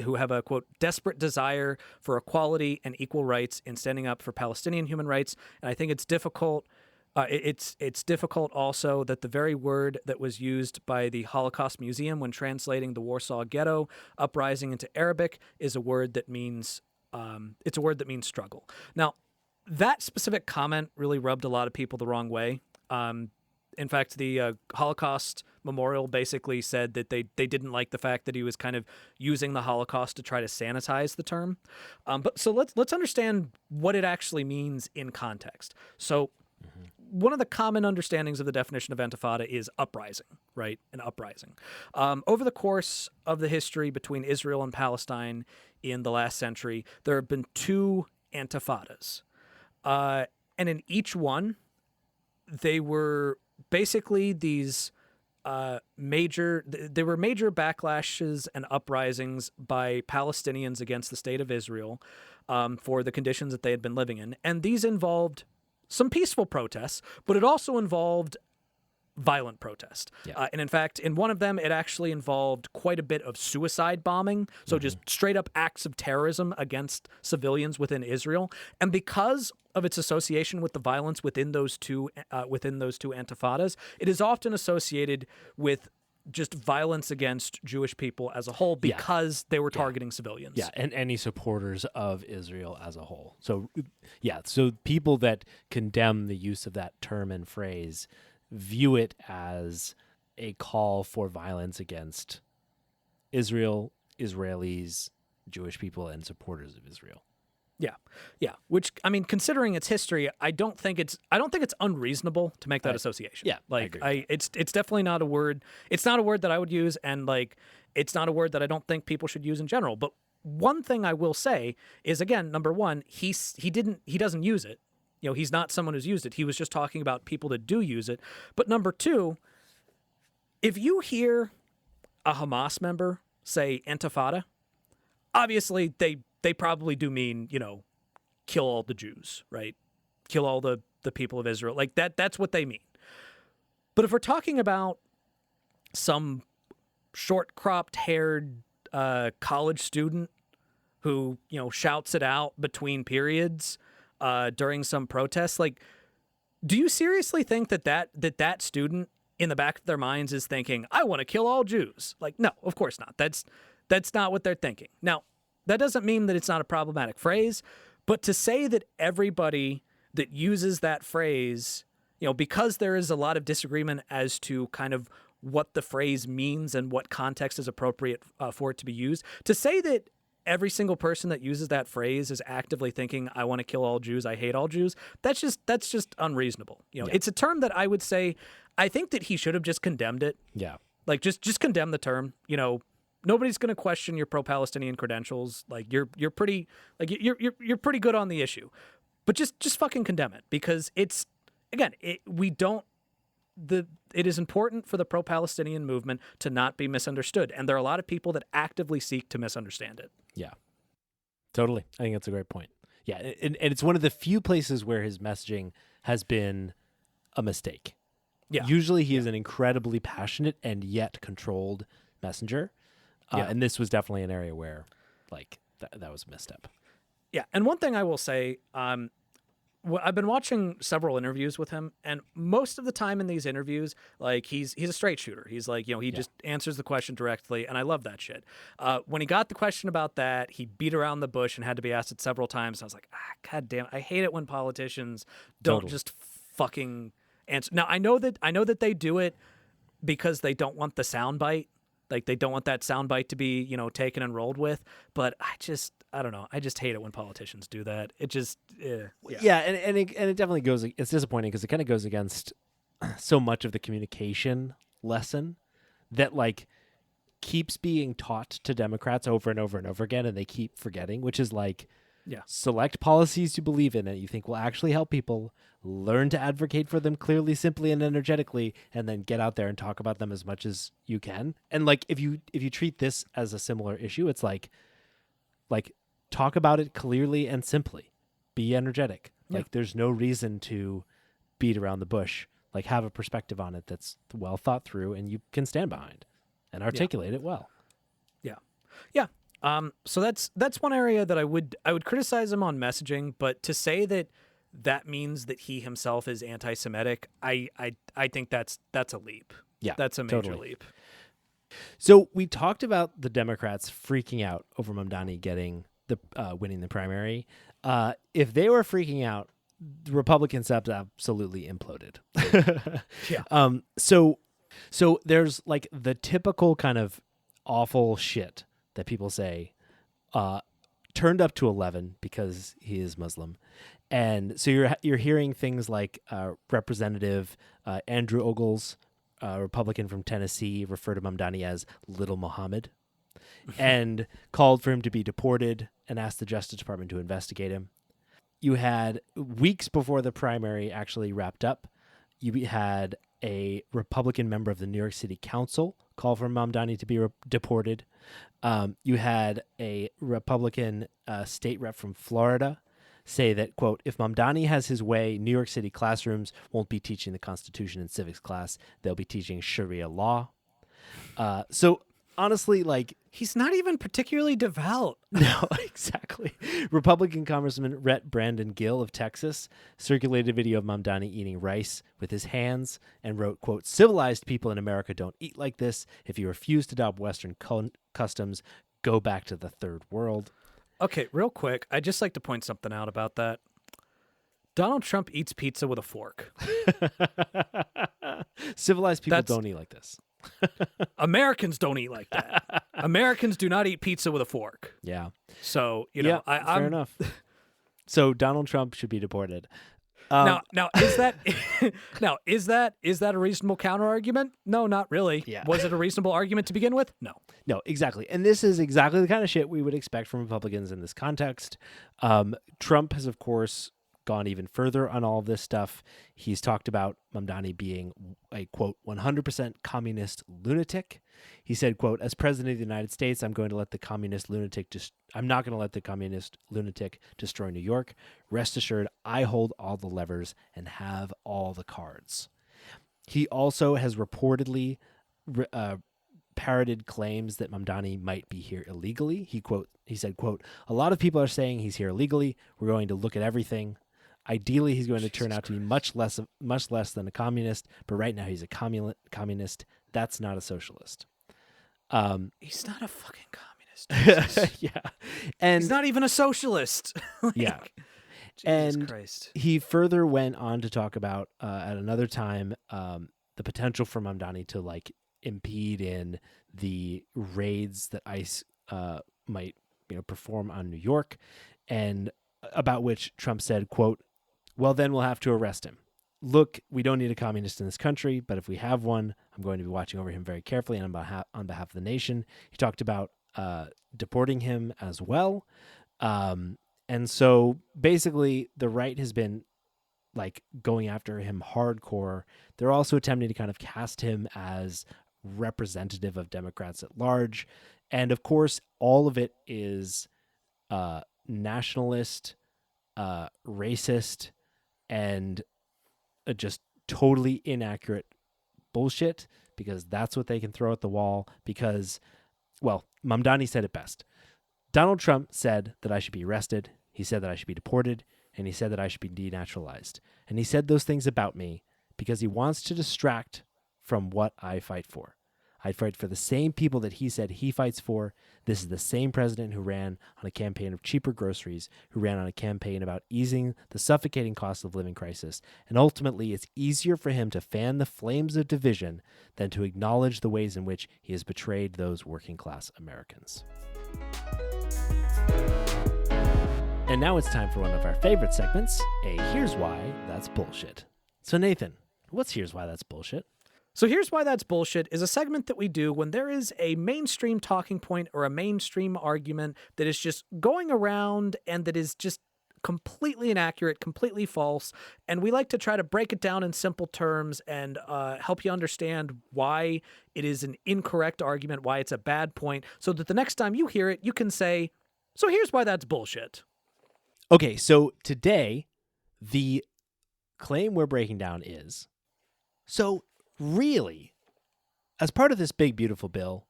who have a, quote, desperate desire for equality and equal rights in standing up for Palestinian human rights. And I think it's difficult. It's difficult also that the very word that was used by the Holocaust Museum when translating the Warsaw Ghetto uprising into Arabic is a word that means struggle. Now, that specific comment really rubbed a lot of people the wrong way. In fact, the Holocaust Memorial basically said that they didn't like the fact that he was kind of using the Holocaust to try to sanitize the term. But so let's understand what it actually means in context. So one of the common understandings of the definition of Intifada is uprising, right? An uprising. Over the course of the history between Israel and Palestine in the last century, there have been two Intifadas. And in each one, they were basically these there were major backlashes and uprisings by Palestinians against the state of Israel for the conditions that they had been living in. And these involved some peaceful protests, but it also involved violent protest. Yeah. And in fact, in one of them, it actually involved quite a bit of suicide bombing. So just straight up acts of terrorism against civilians within Israel. And because of its association with the violence within those two intifadas, it is often associated with just violence against Jewish people as a whole because they were targeting civilians. Yeah, and any supporters of Israel as a whole. So, so people that condemn the use of that term and phrase view it as a call for violence against Israel, Israelis, Jewish people, and supporters of Israel. Yeah. Which, I mean, considering its history, I don't think it's unreasonable to make that association. Yeah, like I agree. it's definitely not a word. It's not a word that I would use, and like it's not a word that I don't think people should use in general. But one thing I will say is, again, number one, he doesn't use it. You know, he's not someone who's used it. He was just talking about people that do use it. But number two, if you hear a Hamas member say intifada, obviously they probably do mean, you know, kill all the Jews, right? Kill all the people of Israel. Like that's what they mean. But if we're talking about some short-cropped haired college student who, you know, shouts it out between periods during some protests, like, do you seriously think that student in the back of their minds is thinking, I want to kill all Jews? Like, no, of course not. That's not what they're thinking. Now, that doesn't mean that it's not a problematic phrase, but to say that everybody that uses that phrase, you know, because there is a lot of disagreement as to kind of what the phrase means and what context is appropriate for it to be used, to say that every single person that uses that phrase is actively thinking, I want to kill all Jews, I hate all Jews, that's just unreasonable. You know, It's a term that I would say, I think that he should have just condemned it. Yeah. Like, just condemn the term. You know, nobody's going to question your pro-Palestinian credentials. Like, you're pretty, like, you're pretty good on the issue. But just fucking condemn it, because it's, again, it is important for the pro-Palestinian movement to not be misunderstood. And there are a lot of people that actively seek to misunderstand it. Yeah, totally. I think that's a great point. Yeah, and it's one of the few places where his messaging has been a mistake. Yeah. Usually he is an incredibly passionate and yet controlled messenger. And this was definitely an area where, like, that was a misstep. Yeah, and one thing I will say, I've been watching several interviews with him, and most of the time in these interviews, like, he's a straight shooter. He's like, you know, he just answers the question directly, and I love that shit. When he got the question about that, he beat around the bush and had to be asked it several times. I was like, God damn, I hate it when politicians don't just fucking answer. Now, I know that they do it because they don't want the soundbite. Like, they don't want that soundbite to be, you know, taken and rolled with. But I don't know. I just hate it when politicians do that. It just, Yeah, and it definitely goes. It's disappointing because it kind of goes against so much of the communication lesson that, like, keeps being taught to Democrats over and over and over again, and they keep forgetting, which is like, select policies you believe in that you think will actually help people, learn to advocate for them clearly, simply, and energetically, and then get out there and talk about them as much as you can. And, like, if you treat this as a similar issue, it's like talk about it clearly and simply. Be energetic. Like, there's no reason to beat around the bush. Like, have a perspective on it that's well thought through and you can stand behind and articulate it well. Yeah. So that's one area that I would criticize him on messaging, but to say that means that he himself is anti-Semitic, I think that's a leap. Yeah, that's a major totally. leap. So we talked about the Democrats freaking out over Mamdani getting winning the primary. If they were freaking out, the Republicans have absolutely imploded. So there's, like, the typical kind of awful shit that people say, turned up to 11 because he is Muslim. And so you're hearing things like Representative Andrew Ogles, a Republican from Tennessee, refer to Mamdani as Little Muhammad, and called for him to be deported and asked the Justice Department to investigate him. You had, weeks before the primary actually wrapped up, you had a Republican member of the New York City Council call for Mamdani to be deported. You had a Republican state rep from Florida say that, quote, if Mamdani has his way, New York City classrooms won't be teaching the Constitution in civics class. They'll be teaching Sharia law. So honestly, like, He's not even particularly devout. no, exactly. Republican Congressman Rhett Brandon Gill of Texas circulated a video of Mamdani eating rice with his hands and wrote, quote, civilized people in America don't eat like this. If you refuse to adopt Western customs, go back to the third world. Okay, real quick, I'd just like to point something out about that. Donald Trump eats pizza with a fork. Civilized people don't eat like this. Americans don't eat like that. Americans do not eat pizza with a fork. Yeah. So, you know, fair enough. So Donald Trump should be deported. Now is that a reasonable counter argument? No, not really. Yeah. Was it a reasonable argument to begin with? No, exactly. And this is exactly the kind of shit we would expect from Republicans in this context. Trump has, of course, gone even further on all of this stuff. He's talked about Mamdani being a, quote, 100% communist lunatic. He said, quote, as president of the United States, I'm not going to let the communist lunatic destroy New York. Rest assured, I hold all the levers and have all the cards. He also has reportedly parroted claims that Mamdani might be here illegally. He said, quote, a lot of people are saying he's here illegally. We're going to look at everything. Ideally, he's going to turn out to be much less than a communist, but right now he's a communist. That's not a socialist. he's not a fucking communist. Yeah, and he's not even a socialist. yeah, Jesus and Christ. he further went on to talk about at another time the potential for Mamdani to like impede in the raids that ICE might perform on New York, and about which Trump said, quote, well, then we'll have to arrest him. Look, we don't need a communist in this country, but if we have one, I'm going to be watching over him very carefully and on behalf of the nation. He talked about deporting him as well. And so basically the right has been like going after him hardcore. They're also attempting to kind of cast him as representative of Democrats at large. And of course, all of it is nationalist, racist, and just totally inaccurate bullshit, because that's what they can throw at the wall. Because, well, Mamdani said it best. Donald Trump said that I should be arrested. He said that I should be deported. And he said that I should be denaturalized. And he said those things about me because he wants to distract from what I fight for. I fight for the same people that he said he fights for. This is the same president who ran on a campaign of cheaper groceries, who ran on a campaign about easing the suffocating cost of living crisis. And ultimately, it's easier for him to fan the flames of division than to acknowledge the ways in which he has betrayed those working class Americans. And now it's time for one of our favorite segments, a Here's Why That's Bullshit. So Nathan, what's Here's Why That's Bullshit? So Here's Why That's Bullshit is a segment that we do when there is a mainstream talking point or a mainstream argument that is just going around and that is just completely inaccurate, completely false. And we like to try to break it down in simple terms and help you understand why it is an incorrect argument, why it's a bad point, so that the next time you hear it, you can say, so here's why that's bullshit. Okay, so today, the claim we're breaking down is, so really, as part of this big, beautiful bill,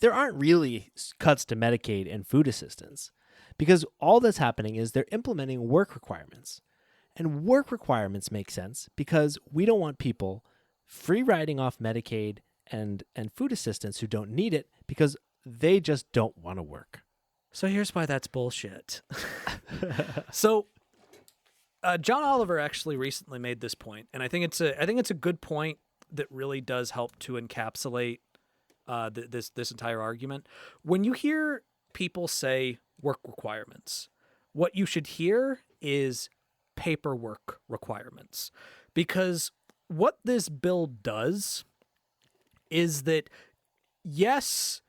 there aren't really cuts to Medicaid and food assistance, because all that's happening is they're implementing work requirements. And work requirements make sense because we don't want people free riding off Medicaid and food assistance who don't need it because they just don't want to work. So here's why that's bullshit. So John Oliver actually recently made this point, and I think it's a good point that really does help to encapsulate this entire argument. When you hear people say work requirements, what you should hear is paperwork requirements, because what this bill does is that, yes,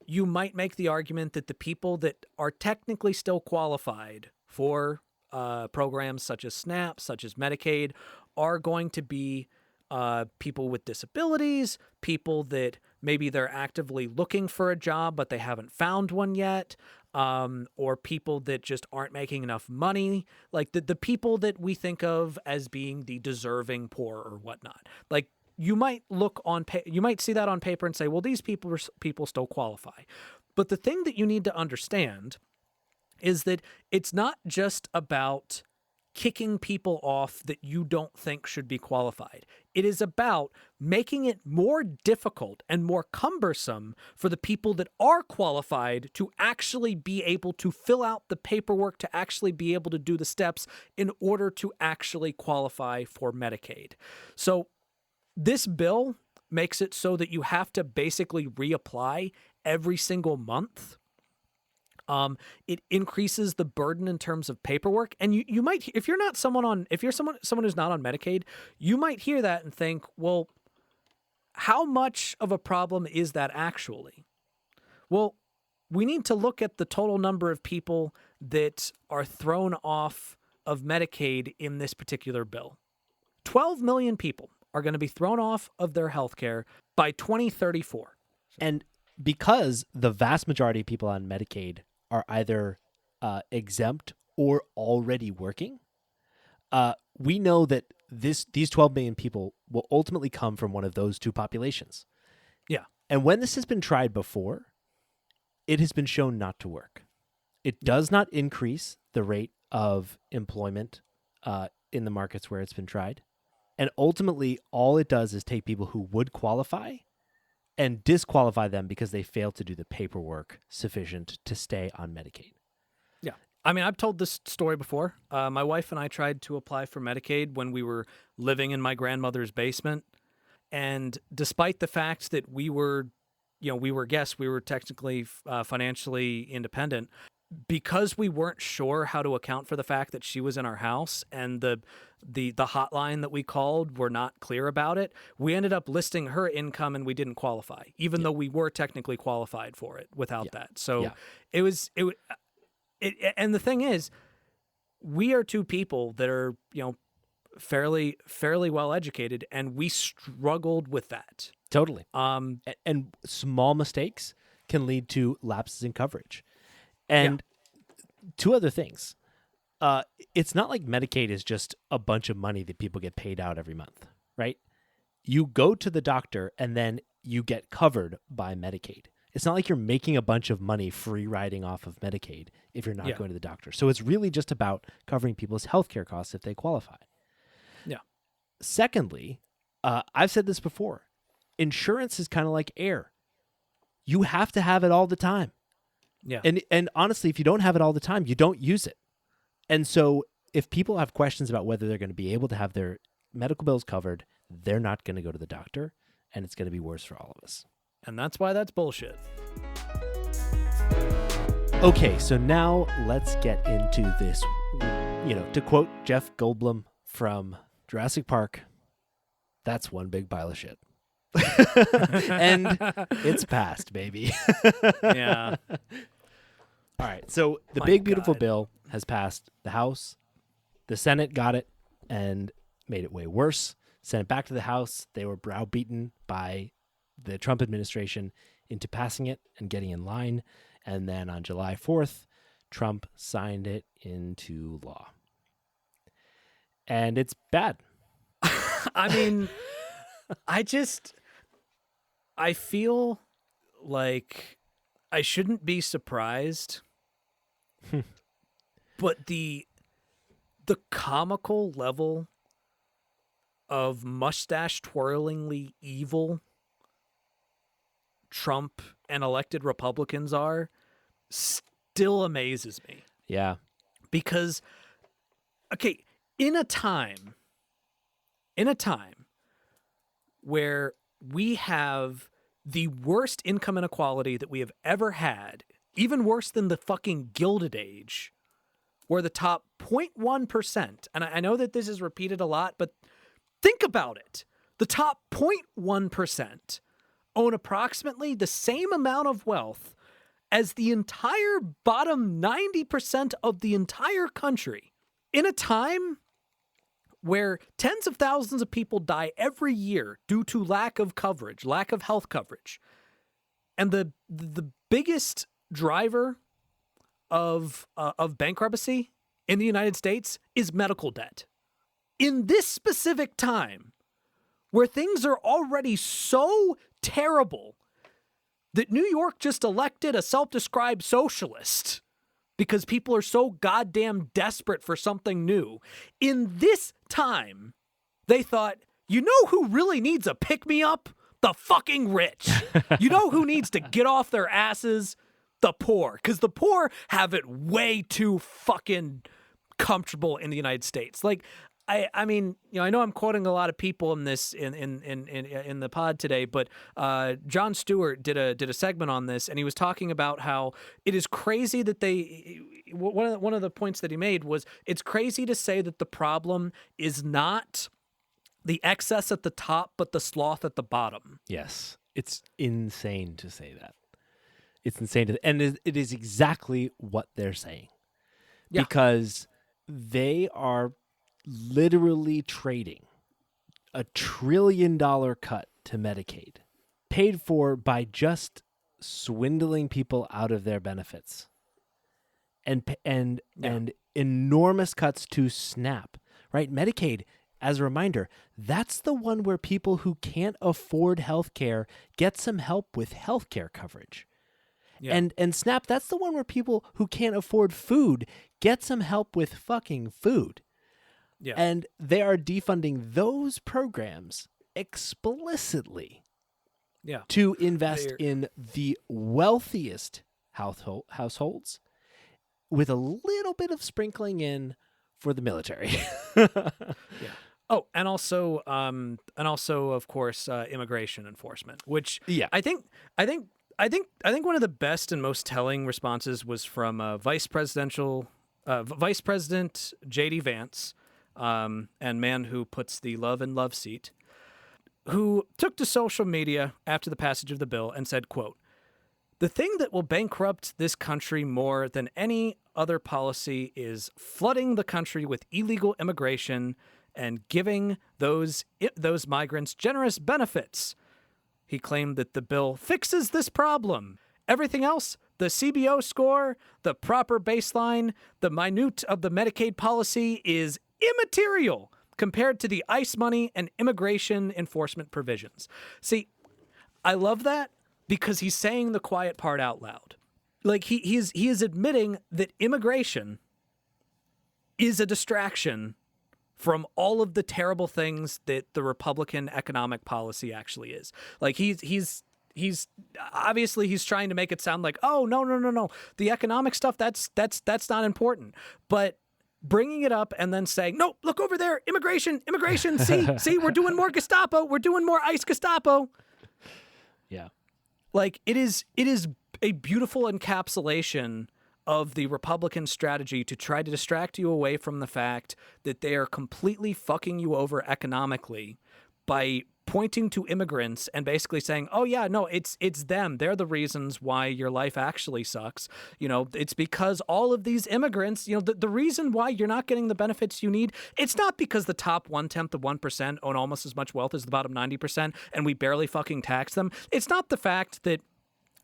you might make the argument that the people that are technically still qualified for programs such as SNAP, such as Medicaid, are going to be people with disabilities, people that maybe they're actively looking for a job, but they haven't found one yet, or people that just aren't making enough money, like the people that we think of as being the deserving poor or whatnot. Like you might look on, you might see that on paper and say, well, these people still qualify. But the thing that you need to understand is that it's not just about kicking people off that you don't think should be qualified. It is about making it more difficult and more cumbersome for the people that are qualified to actually be able to fill out the paperwork, to actually be able to do the steps in order to actually qualify for Medicaid. So this bill makes it so that you have to basically reapply every single month. It increases the burden in terms of paperwork. And you might, if you're someone who's not on Medicaid, you might hear that and think, well, how much of a problem is that actually? Well, we need to look at the total number of people that are thrown off of Medicaid in this particular bill. 12 million people are going to be thrown off of their health care by 2034. And because the vast majority of people on Medicaid are either exempt or already working, we know that these 12 million people will ultimately come from one of those two populations. Yeah. And when this has been tried before, it has been shown not to work. It does not increase the rate of employment in the markets where it's been tried. And ultimately, all it does is take people who would qualify and disqualify them because they failed to do the paperwork sufficient to stay on Medicaid. Yeah. I mean, I've told this story before. My wife and I tried to apply for Medicaid when we were living in my grandmother's basement. And despite the fact that we were technically financially independent, because we weren't sure how to account for the fact that she was in our house and the hotline that we called were not clear about it, we ended up listing her income and we didn't qualify, even though we were technically qualified for it without that. So and the thing is, we are two people that are, fairly well educated, and we struggled with that. Totally. And small mistakes can lead to lapses in coverage. And two other things. It's not like Medicaid is just a bunch of money that people get paid out every month, right? You go to the doctor and then you get covered by Medicaid. It's not like you're making a bunch of money free riding off of Medicaid if you're not going to the doctor. So it's really just about covering people's healthcare costs if they qualify. Yeah. Secondly, I've said this before, insurance is kind of like air. You have to have it all the time. Yeah. And honestly, if you don't have it all the time, you don't use it. And so if people have questions about whether they're going to be able to have their medical bills covered, they're not going to go to the doctor, and it's going to be worse for all of us. And that's why that's bullshit. Okay, so now let's get into this. To quote Jeff Goldblum from Jurassic Park, that's one big pile of shit. And it's passed, baby. Yeah. All right, so the My big, beautiful God. bill has passed the House. The Senate got it and made it way worse. Sent it back to the House. They were browbeaten by the Trump administration into passing it and getting in line. And then on July 4th, Trump signed it into law. And it's bad. I mean, I feel like I shouldn't be surprised, but the comical level of mustache twirlingly evil Trump and elected Republicans are still amazes me. Yeah. Because, okay, in a time where we have the worst income inequality that we have ever had, even worse than the fucking Gilded Age, where the top 0.1%, and I know that this is repeated a lot, but think about it. The top 0.1% own approximately the same amount of wealth as the entire bottom 90% of the entire country. In a time where tens of thousands of people die every year due to lack of coverage, lack of health coverage. And the biggest driver of bankruptcy in the United States is medical debt. In this specific time, where things are already so terrible that New York just elected a self-described socialist because people are so goddamn desperate for something new. In this time, they thought, you know who really needs a pick-me-up? The fucking rich. You know who needs to get off their asses? The poor. Because the poor have it way too fucking comfortable in the United States. Like, I mean, you know, I know I'm quoting a lot of people in this in the pod today, but Jon Stewart did a segment on this, and he was talking about how it is crazy that one of the points that he made was it's crazy to say that the problem is not the excess at the top, but the sloth at the bottom. Yes, it's insane to say that. It's insane, and it is exactly what they're saying, because they are literally trading $1 trillion cut to Medicaid, paid for by just swindling people out of their benefits, and enormous cuts to SNAP. Right, Medicaid. As a reminder, that's the one where people who can't afford health care get some help with health care coverage. Yeah. And SNAP, that's the one where people who can't afford food get some help with fucking food. Yeah. And they are defunding those programs explicitly to invest in the wealthiest households with a little bit of sprinkling in for the military. Oh, and also, of course, immigration enforcement, which I think one of the best and most telling responses was from Vice President J.D. Vance, and man who puts the love in love seat, who took to social media after the passage of the bill and said, quote, "The thing that will bankrupt this country more than any other policy is flooding the country with illegal immigration and giving those migrants generous benefits." He claimed that the bill fixes this problem. Everything else, the CBO score, the proper baseline, the minute of the Medicaid policy is immaterial compared to the ICE money and immigration enforcement provisions. See, I love that because he's saying the quiet part out loud. Like he is admitting that immigration is a distraction from all of the terrible things that the Republican economic policy actually is. Like he's obviously he's trying to make it sound like, oh, no. The economic stuff, that's not important. But bringing it up and then saying, no, look over there, immigration, see, we're doing more Gestapo, we're doing more ICE Gestapo. Yeah. Like it is a beautiful encapsulation of the Republican strategy to try to distract you away from the fact that they are completely fucking you over economically by pointing to immigrants and basically saying, oh yeah, no, it's them. They're the reasons why your life actually sucks. You know, it's because all of these immigrants, you know, the reason why you're not getting the benefits you need, it's not because the top 1/10 of 1% own almost as much wealth as the bottom 90% and we barely fucking tax them. It's not the fact that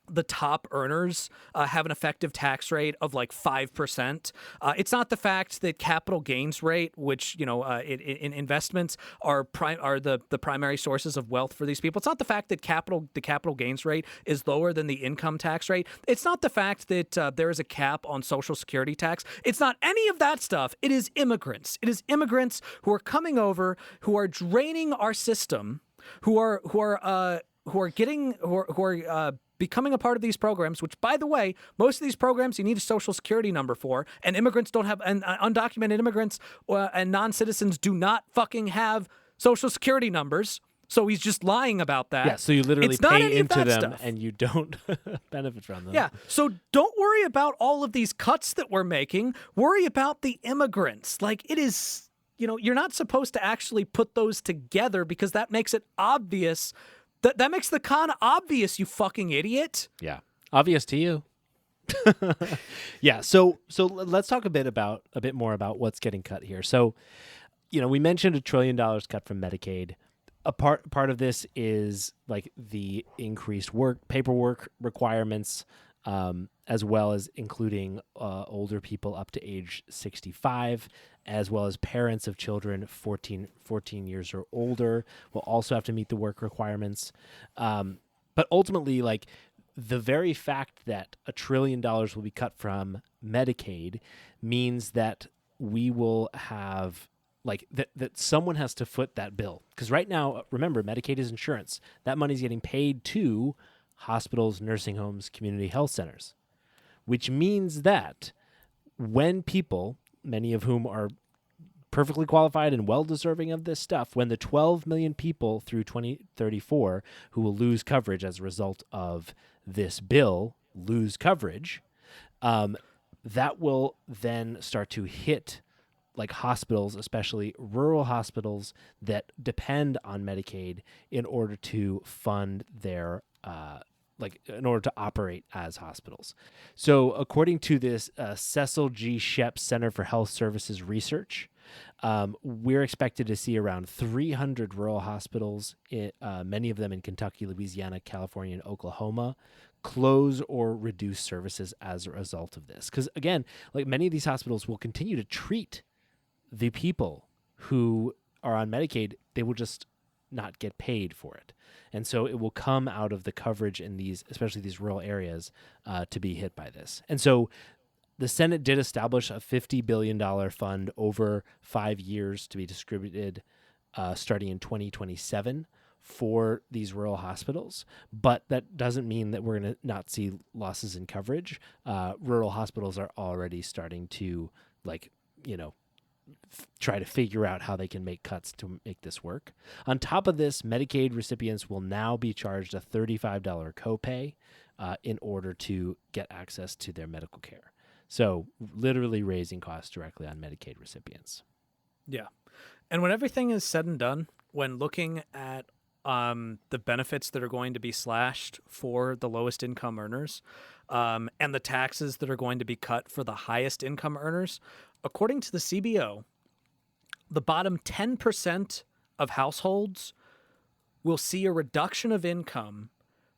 the top earners have an effective tax rate of like 5%. It's not the fact that capital gains rate, which, you know, in investments are the primary sources of wealth for these people. It's not the fact that the capital gains rate is lower than the income tax rate. It's not the fact that there is a cap on Social Security tax. It's not any of that stuff. It is immigrants. It is immigrants who are coming over, who are draining our system, who are becoming a part of these programs, which, by the way, most of these programs you need a Social Security number for, and immigrants don't have, and undocumented immigrants and non-citizens do not fucking have Social Security numbers. So he's just lying about that. Yeah, so you literally pay into them stuff. And you don't benefit from them. Yeah, so don't worry about all of these cuts that we're making. Worry about the immigrants. Like, it is, you know, you're not supposed to actually put those together because that makes it obvious. That makes the con obvious, you fucking idiot. Yeah. Obvious to you. Yeah. So let's talk a bit more about what's getting cut here. So, we mentioned $1 trillion cut from Medicaid. A part of this is like the increased paperwork requirements, as well as including older people up to age 65, as well as parents of children 14 years or older will also have to meet the work requirements. But ultimately, like the very fact that $1 trillion will be cut from Medicaid means that we will have that someone has to foot that bill. Because right now, remember, Medicaid is insurance. That money's getting paid to hospitals, nursing homes, community health centers, which means that when people, many of whom are perfectly qualified and well-deserving of this stuff, when the 12 million people through 2034 who will lose coverage as a result of this bill lose coverage, that will then start to hit like hospitals, especially rural hospitals that depend on Medicaid in order to fund their in order to operate as hospitals. So according to this Cecil G. Shep Center for Health Services Research, we're expected to see around 300 rural hospitals, many of them in Kentucky, Louisiana, California, and Oklahoma, close or reduce services as a result of this. Because again, like many of these hospitals will continue to treat the people who are on Medicaid, they will just not get paid for it. And so it will come out of the coverage in these, especially these rural areas, to be hit by this. And so the Senate did establish a $50 billion fund over 5 years to be distributed starting in 2027 for these rural hospitals. But that doesn't mean that we're going to not see losses in coverage. Rural hospitals are already starting to, try to figure out how they can make cuts to make this work. On top of this, Medicaid recipients will now be charged a $35 copay in order to get access to their medical care. So literally raising costs directly on Medicaid recipients. Yeah. And when everything is said and done, when looking at the benefits that are going to be slashed for the lowest income earners and the taxes that are going to be cut for the highest income earners, according to the CBO, the bottom 10% of households will see a reduction of income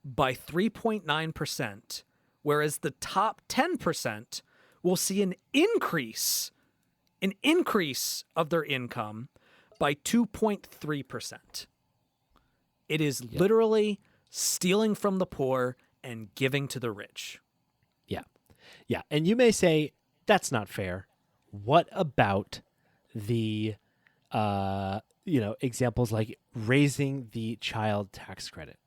by 3.9%, whereas the top 10% will see an increase of their income by 2.3%. It is literally stealing from the poor and giving to the rich. Yeah. Yeah. And you may say, that's not fair. What about the, examples like raising the child tax credit?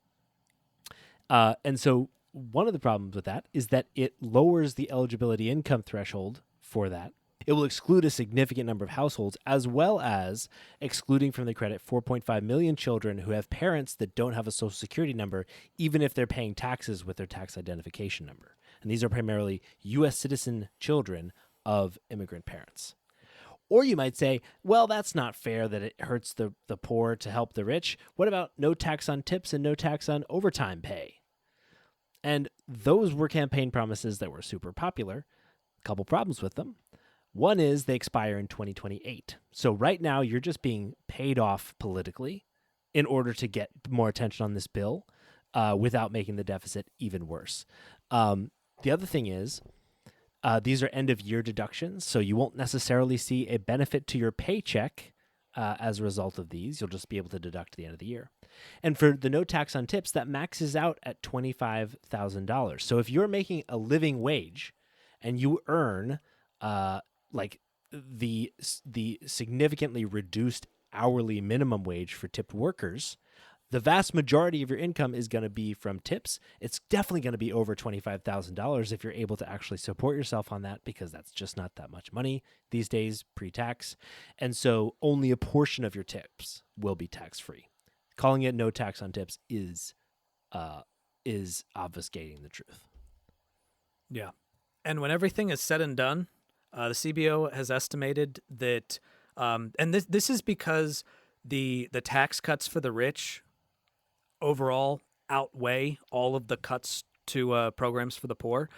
And so one of the problems with that is that it lowers the eligibility income threshold for that. It will exclude a significant number of households, as well as excluding from the credit 4.5 million children who have parents that don't have a Social Security number, even if they're paying taxes with their tax identification number. And these are primarily U.S. citizen children of immigrant parents. Or you might say, well, that's not fair that it hurts the poor to help the rich. What about no tax on tips and no tax on overtime pay? And those were campaign promises that were super popular. A couple problems with them. One is they expire in 2028. So right now you're just being paid off politically in order to get more attention on this bill without making the deficit even worse. The other thing is these are end-of-year deductions, so you won't necessarily see a benefit to your paycheck as a result of these. You'll just be able to deduct at the end of the year. And for the no tax on tips, that maxes out at $25,000. So if you're making a living wage and you earn the significantly reduced hourly minimum wage for tipped workers, the vast majority of your income is going to be from tips. It's definitely going to be over $25,000 if you're able to actually support yourself on that, because that's just not that much money these days pre-tax. And so only a portion of your tips will be tax-free. Calling it no tax on tips is obfuscating the truth. Yeah. And when everything is said and done, the CBO has estimated that, and this is because the tax cuts for the rich overall outweigh all of the cuts to programs for the poor.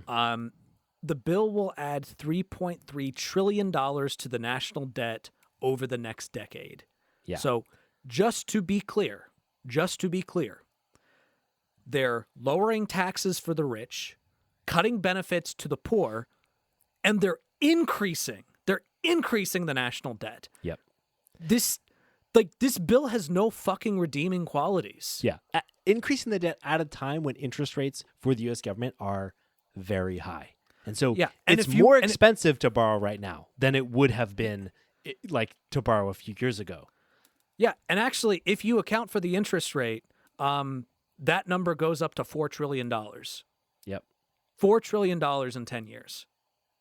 The bill will add $3.3 trillion to the national debt over the next decade. Yeah. So just to be clear, they're lowering taxes for the rich, cutting benefits to the poor, and they're increasing the national debt. Yep. This bill has no fucking redeeming qualities. Yeah. Increasing the debt at a time when interest rates for the U.S. government are very high. And so and it's if you- more and it- expensive to borrow right now than it would have been like to borrow a few years ago. Yeah, and actually, if you account for the interest rate, that number goes up to $4 trillion. Yep. $4 trillion in 10 years.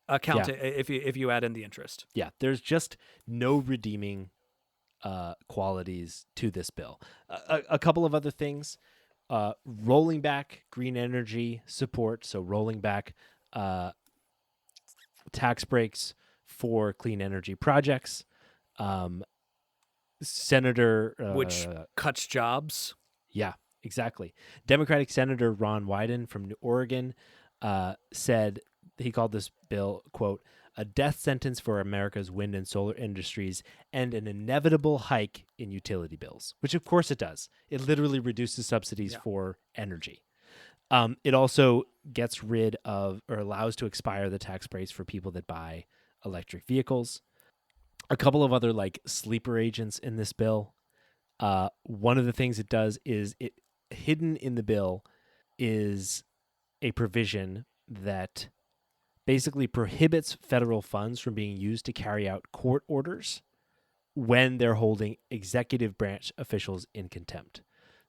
Yeah. If you add in the interest. Yeah. There's just no redeeming qualities to this bill. A couple of other things. Rolling back green energy support. So rolling back tax breaks for clean energy projects. Senator... Which cuts jobs. Yeah, exactly. Democratic Senator Ron Wyden from Oregon said, he called this bill, quote, a death sentence for America's wind and solar industries and an inevitable hike in utility bills, which of course it does. It literally reduces subsidies for energy. It also gets rid of or allows to expire the tax breaks for people that buy electric vehicles. A couple of other like sleeper agents in this bill. One of the things it does is hidden in the bill is a provision that basically prohibits federal funds from being used to carry out court orders when they're holding executive branch officials in contempt,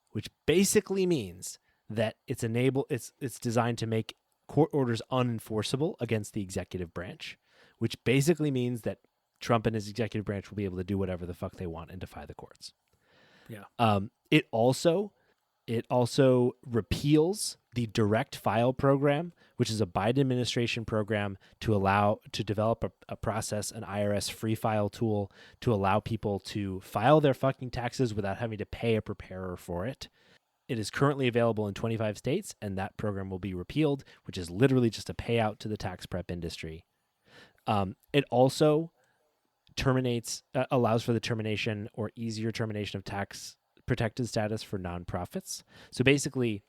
which basically means that it's designed to make court orders unenforceable against the executive branch, which basically means that Trump and his executive branch will be able to do whatever the fuck they want and defy the courts. Yeah. It also repeals the direct file program, which is a Biden administration program to develop a process, an IRS free file tool to allow people to file their fucking taxes without having to pay a preparer for it. It is currently available in 25 states, and that program will be repealed, which is literally just a payout to the tax prep industry. It also allows for the termination or easier termination of tax protected status for nonprofits. So basically,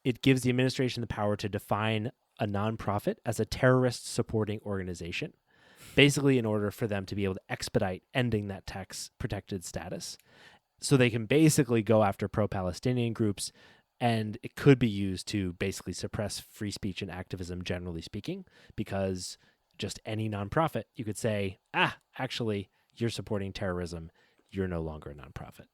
it gives the administration the power to define a nonprofit as a terrorist supporting organization, basically in order for them to be able to expedite ending that tax protected status. So they can basically go after pro-Palestinian groups, and it could be used to basically suppress free speech and activism, generally speaking, because just any nonprofit, you could say, actually, you're supporting terrorism. You're no longer a nonprofit.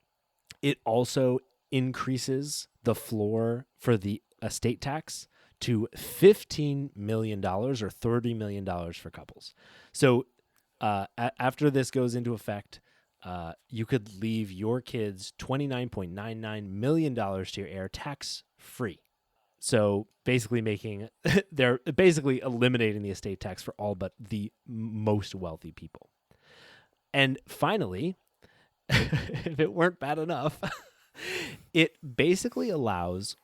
It also increases the floor for the estate tax to $15 million or $30 million for couples. So after this goes into effect, you could leave your kids $29.99 million to your heir tax free. So basically they're basically eliminating the estate tax for all but the most wealthy people. And finally, if it weren't bad enough, it basically allows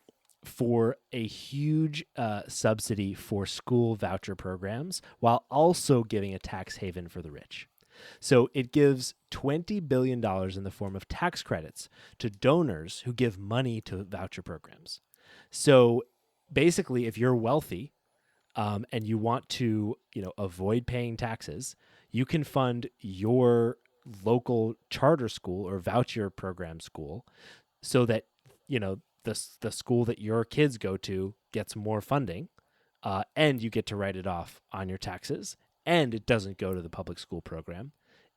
for a huge subsidy for school voucher programs while also giving a tax haven for the rich. So it gives $20 billion in the form of tax credits to donors who give money to voucher programs. So basically, if you're wealthy and you want to, avoid paying taxes, you can fund your local charter school or voucher program school so that, the school that your kids go to gets more funding and you get to write it off on your taxes, and it doesn't go to the public school program,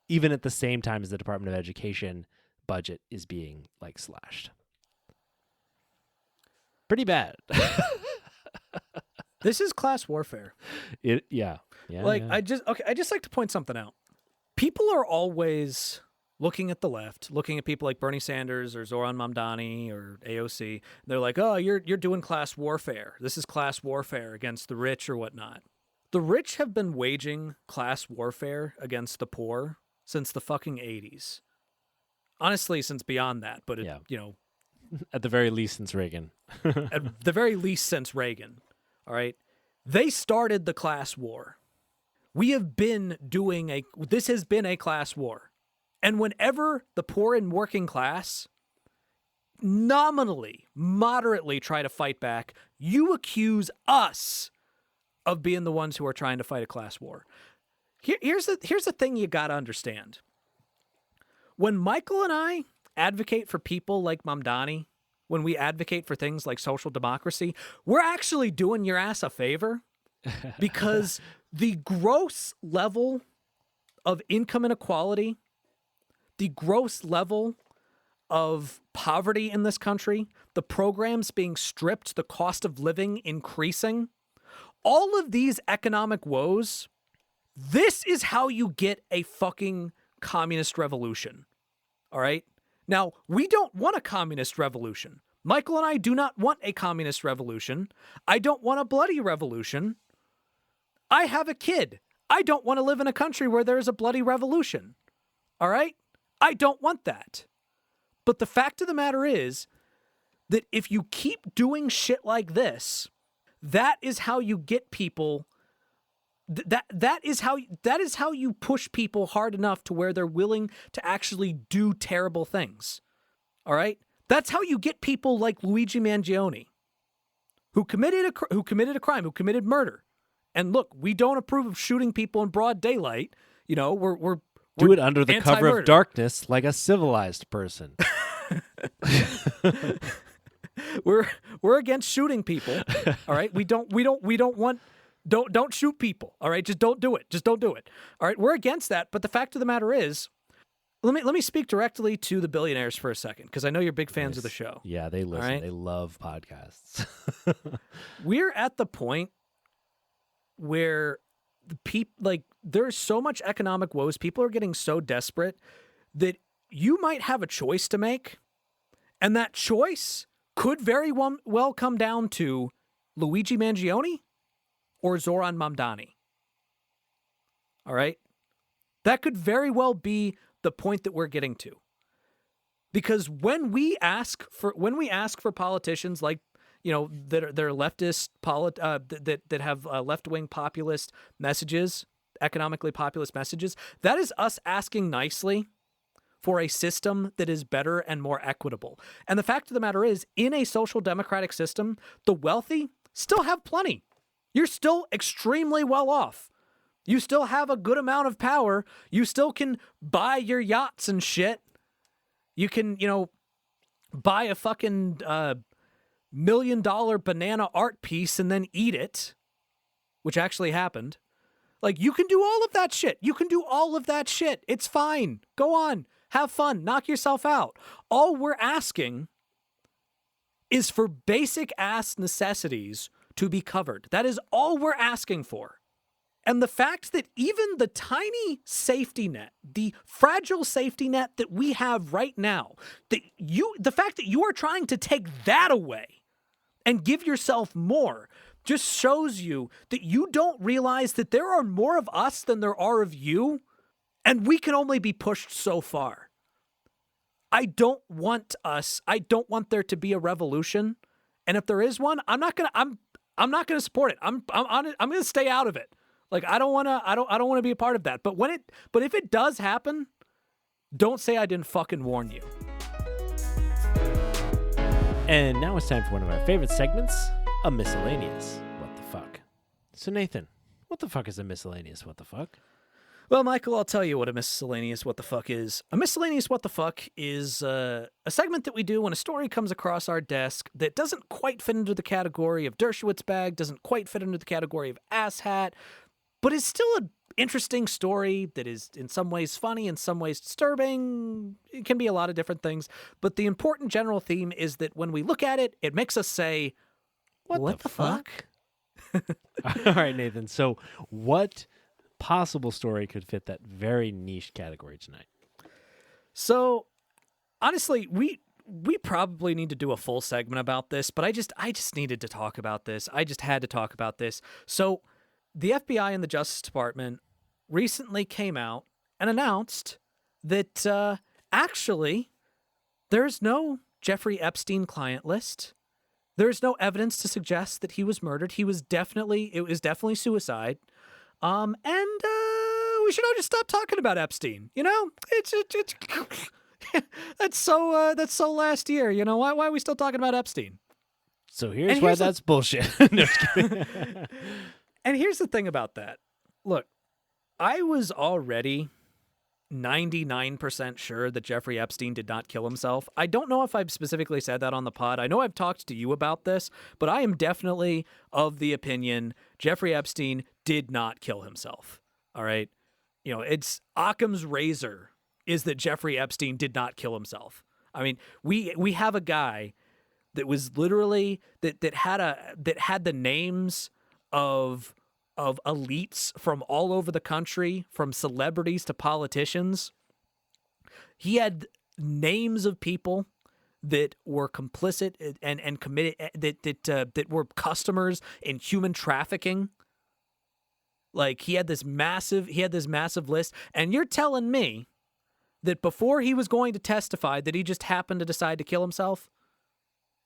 even at the same time as the Department of Education budget is being slashed. Pretty bad. This is class warfare. Yeah. I just like to point something out. People are always looking at the left, looking at people like Bernie Sanders or Zohran Mamdani or AOC. They're like, oh, you're doing class warfare. This is class warfare against the rich or whatnot. The rich have been waging class warfare against the poor since the fucking 80s. Honestly, since beyond that, but at the very least since Reagan. At the very least since Reagan. All right. They started the class war. This has been a class war. And whenever the poor and working class nominally, moderately try to fight back, you accuse us of being the ones who are trying to fight a class war. Here's the thing you got to understand. When Michael and I advocate for people like Mamdani, when we advocate for things like social democracy, we're actually doing your ass a favor, because the gross level of income inequality, the gross level of poverty in this country, the programs being stripped, the cost of living increasing, all of these economic woes, this is how you get a fucking communist revolution. All right? Now, we don't want a communist revolution. Michael and I do not want a communist revolution. I don't want a bloody revolution. I have a kid. I don't want to live in a country where there is a bloody revolution. All right? I don't want that. But the fact of the matter is that if you keep doing shit like this, that is how you get people. That is how you push people hard enough to where they're willing to actually do terrible things. All right? That's how you get people like Luigi Mangione, who committed a crime, who committed murder. And look, we don't approve of shooting people in broad daylight. You know, we're do it under the cover anti-murder. of darkness, like a civilized person. We're against shooting people. All right, we don't want. Don't shoot people. All right, just don't do it. Just don't do it. All right, we're against that. But the fact of the matter is, let me speak directly to the billionaires for a second, because I know you're big fans of the show. Yeah, they listen. Right? They love podcasts. We're at the point where there's so much economic woes. People are getting so desperate that you might have a choice to make, and that choice could very well come down to Luigi Mangione or Zohran Mamdani. All right? That could very well be the point that we're getting to. Because when we ask for politicians like, you know, that are leftist that have left-wing populist messages, economically populist messages, that is us asking nicely for a system that is better and more equitable. And the fact of the matter is, in a social democratic system, the wealthy still have plenty. You're still extremely well off. You still have a good amount of power. You still can buy your yachts and shit. You can, you know, buy a fucking $1 million banana art piece and then eat it, which actually happened. Like, you can do all of that shit. You can do all of that shit. It's fine. Go on. Have fun. Knock yourself out. All we're asking is for basic ass necessities to be covered. That is all we're asking for. And the fact that even the tiny safety net, the fragile safety net that we have right now, the fact that you are trying to take that away and give yourself more just shows you that you don't realize that there are more of us than there are of you, and we can only be pushed so far. I don't want there to be a revolution, and if there is one, I'm not gonna support it. I'm gonna stay out of it. Like, I don't want to be a part of that. But if it does happen, don't say I didn't fucking warn you. And now it's time for one of our favorite segments, a miscellaneous what the fuck. So Nathan, what the fuck is a miscellaneous what the fuck? Well, Michael, I'll tell you what a miscellaneous what the fuck is. A miscellaneous what the fuck is a segment that we do when a story comes across our desk that doesn't quite fit into the category of Dershowitz bag, doesn't quite fit into the category of asshat, but is still an interesting story that is in some ways funny, in some ways disturbing. It can be a lot of different things. But the important general theme is that when we look at it, it makes us say, what the fuck? All right, Nathan. So what possible story could fit that very niche category tonight? So honestly, we probably need to do a full segment about this, but I just needed to talk about this. I just had to talk about this. So the FBI and the Justice Department recently came out and announced that actually there's no Jeffrey Epstein client list. There's no evidence to suggest that he was murdered. It was definitely suicide. And we should all just stop talking about Epstein. You know, it's that's so last year. You know, why are we still talking about Epstein? So here's why that's bullshit. No, just kidding. And here's the thing about that. Look, I was already 99% sure that Jeffrey Epstein did not kill himself. I don't know if I've specifically said that on the pod. I know I've talked to you about this, but I am definitely of the opinion Jeffrey Epstein did not kill himself. All right. You know, it's Occam's razor is that Jeffrey Epstein did not kill himself. I mean, we have a guy that was literally that had the names of elites from all over the country, from celebrities to politicians. He had names of people that were complicit and committed that were customers in human trafficking. Like he had this massive list, and you're telling me that before he was going to testify that he just happened to decide to kill himself?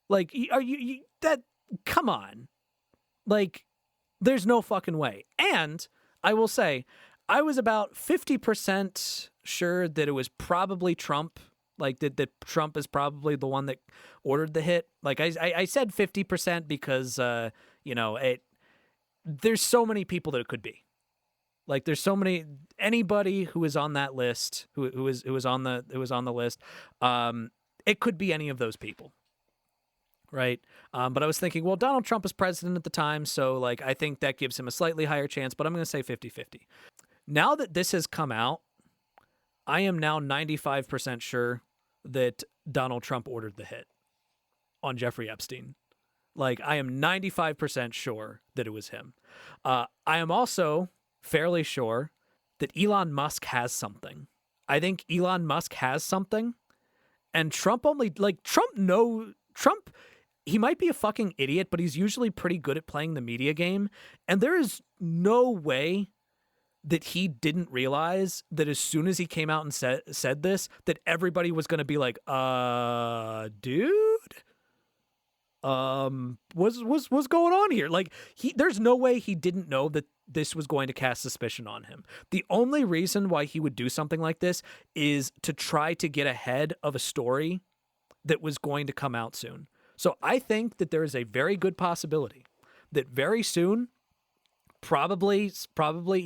Like, are you that? Come on, like. There's no fucking way. And I will say, I was about 50% sure that it was probably Trump, like that Trump is probably the one that ordered the hit. Like I said 50% because, you know, there's so many people that it could be. Like there's so many, anybody who is on that list, who was on the list, it could be any of those people. Right. But I was thinking, well, Donald Trump was president at the time. So like, I think that gives him a slightly higher chance, but I'm going to say 50-50. Now that this has come out, I am now 95% sure that Donald Trump ordered the hit on Jeffrey Epstein. Like I am 95% sure that it was him. I am also fairly sure that Elon Musk has something. I think Elon Musk has something, and Trump he might be a fucking idiot, but he's usually pretty good at playing the media game. And there is no way that he didn't realize that as soon as he came out and said this, that everybody was going to be like, dude, what's going on here? Like there's no way he didn't know that this was going to cast suspicion on him. The only reason why he would do something like this is to try to get ahead of a story that was going to come out soon. So I think that there is a very good possibility that very soon, probably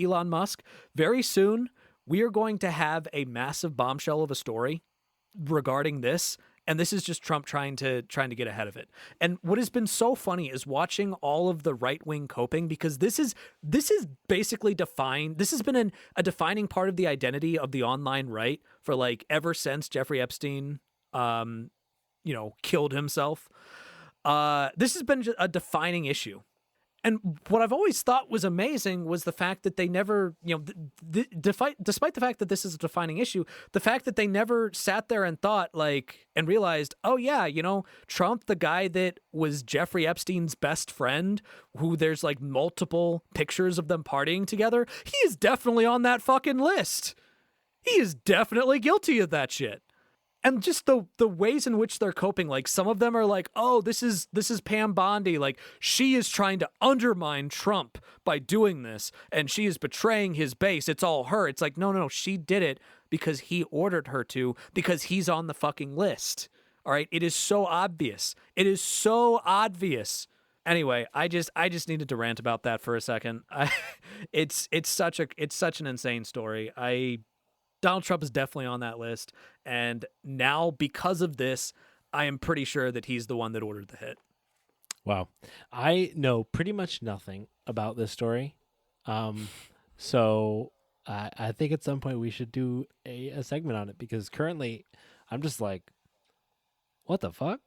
Elon Musk, very soon, we are going to have a massive bombshell of a story regarding this. And this is just Trump trying to get ahead of it. And what has been so funny is watching all of the right-wing coping, because this is basically defined. This has been a defining part of the identity of the online right for like ever since Jeffrey Epstein, killed himself. This has been a defining issue. And what I've always thought was amazing was the fact that they never, despite the fact that this is a defining issue, the fact that they never sat there and thought and realized, oh yeah, Trump, the guy that was Jeffrey Epstein's best friend, who there's like multiple pictures of them partying together, he is definitely on that fucking list. He is definitely guilty of that shit. And just the ways in which they're coping, like some of them are like, oh, this is Pam Bondi. Like she is trying to undermine Trump by doing this, and she is betraying his base. It's all her. It's like, no, she did it because he ordered her to, because he's on the fucking list. All right. It is so obvious. It is so obvious. Anyway, I just needed to rant about that for a second. It's such an insane story. Donald Trump is definitely on that list. And now, because of this, I am pretty sure that he's the one that ordered the hit. Wow. I know pretty much nothing about this story. So I think at some point we should do a segment on it, because currently I'm just like, what the fuck?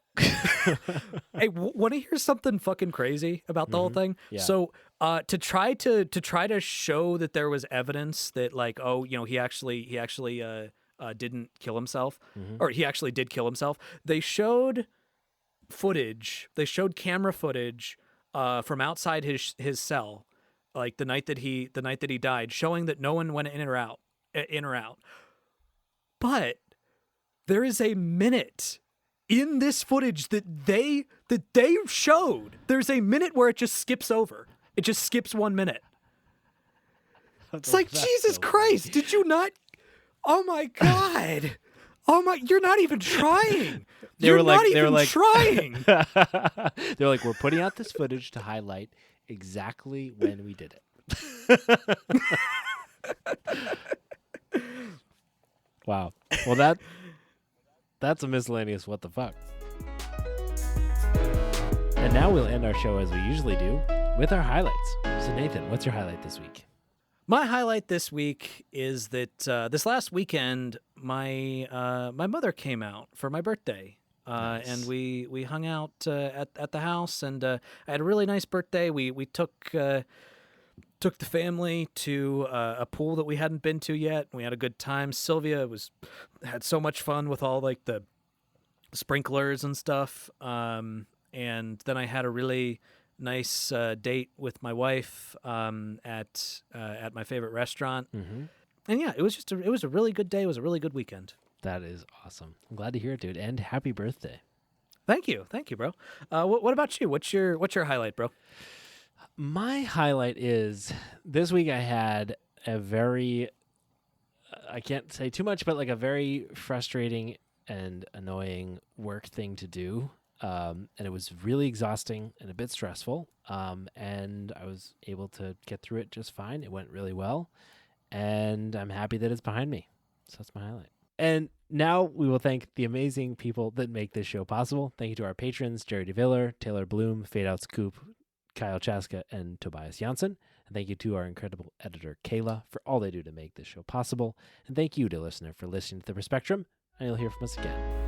Hey, want to hear something fucking crazy about the whole thing? Yeah. So, to try to show that there was evidence that he actually didn't kill himself, or he actually did kill himself. They showed footage. They showed camera footage from outside his cell, like the night that he died, showing that no one went in or out. But there is a minute in this footage that they showed. There's a minute where it just skips over. It just skips 1 minute. It's like, That's Jesus so Christ, funny. did you not? Oh my God. Oh my, you're not even trying. You're not even trying. They're like, we're putting out this footage to highlight exactly when we did it. Wow. Well, that's a miscellaneous what the fuck. And now we'll end our show as we usually do with our highlights. So Nathan, what's your highlight this week? My highlight this week is that this last weekend, my mother came out for my birthday, Nice. and we hung out at the house, and I had a really nice birthday. We took the family to a pool that we hadn't been to yet. We had a good time. Sylvia had so much fun with all like the sprinklers and stuff, and then I had a really nice date with my wife at my favorite restaurant. Mm-hmm. And yeah, it was a really good day. It was a really good weekend. That is awesome. I'm glad to hear it, dude. And happy birthday. Thank you, bro. What about you? What's your highlight, bro? My highlight is this week I had a very, I can't say too much, but like a very frustrating and annoying work thing to do. And it was really exhausting and a bit stressful. And I was able to get through it just fine. It went really well. And I'm happy that it's behind me. So that's my highlight. And now we will thank the amazing people that make this show possible. Thank you to our patrons, Jerry DeViller, Taylor Bloom, Fade Out Scoop, Kyle Chaska, and Tobias Janssen. And thank you to our incredible editor, Kayla, for all they do to make this show possible. And thank you, dear listener, for listening to The Perspectrum. And you'll hear from us again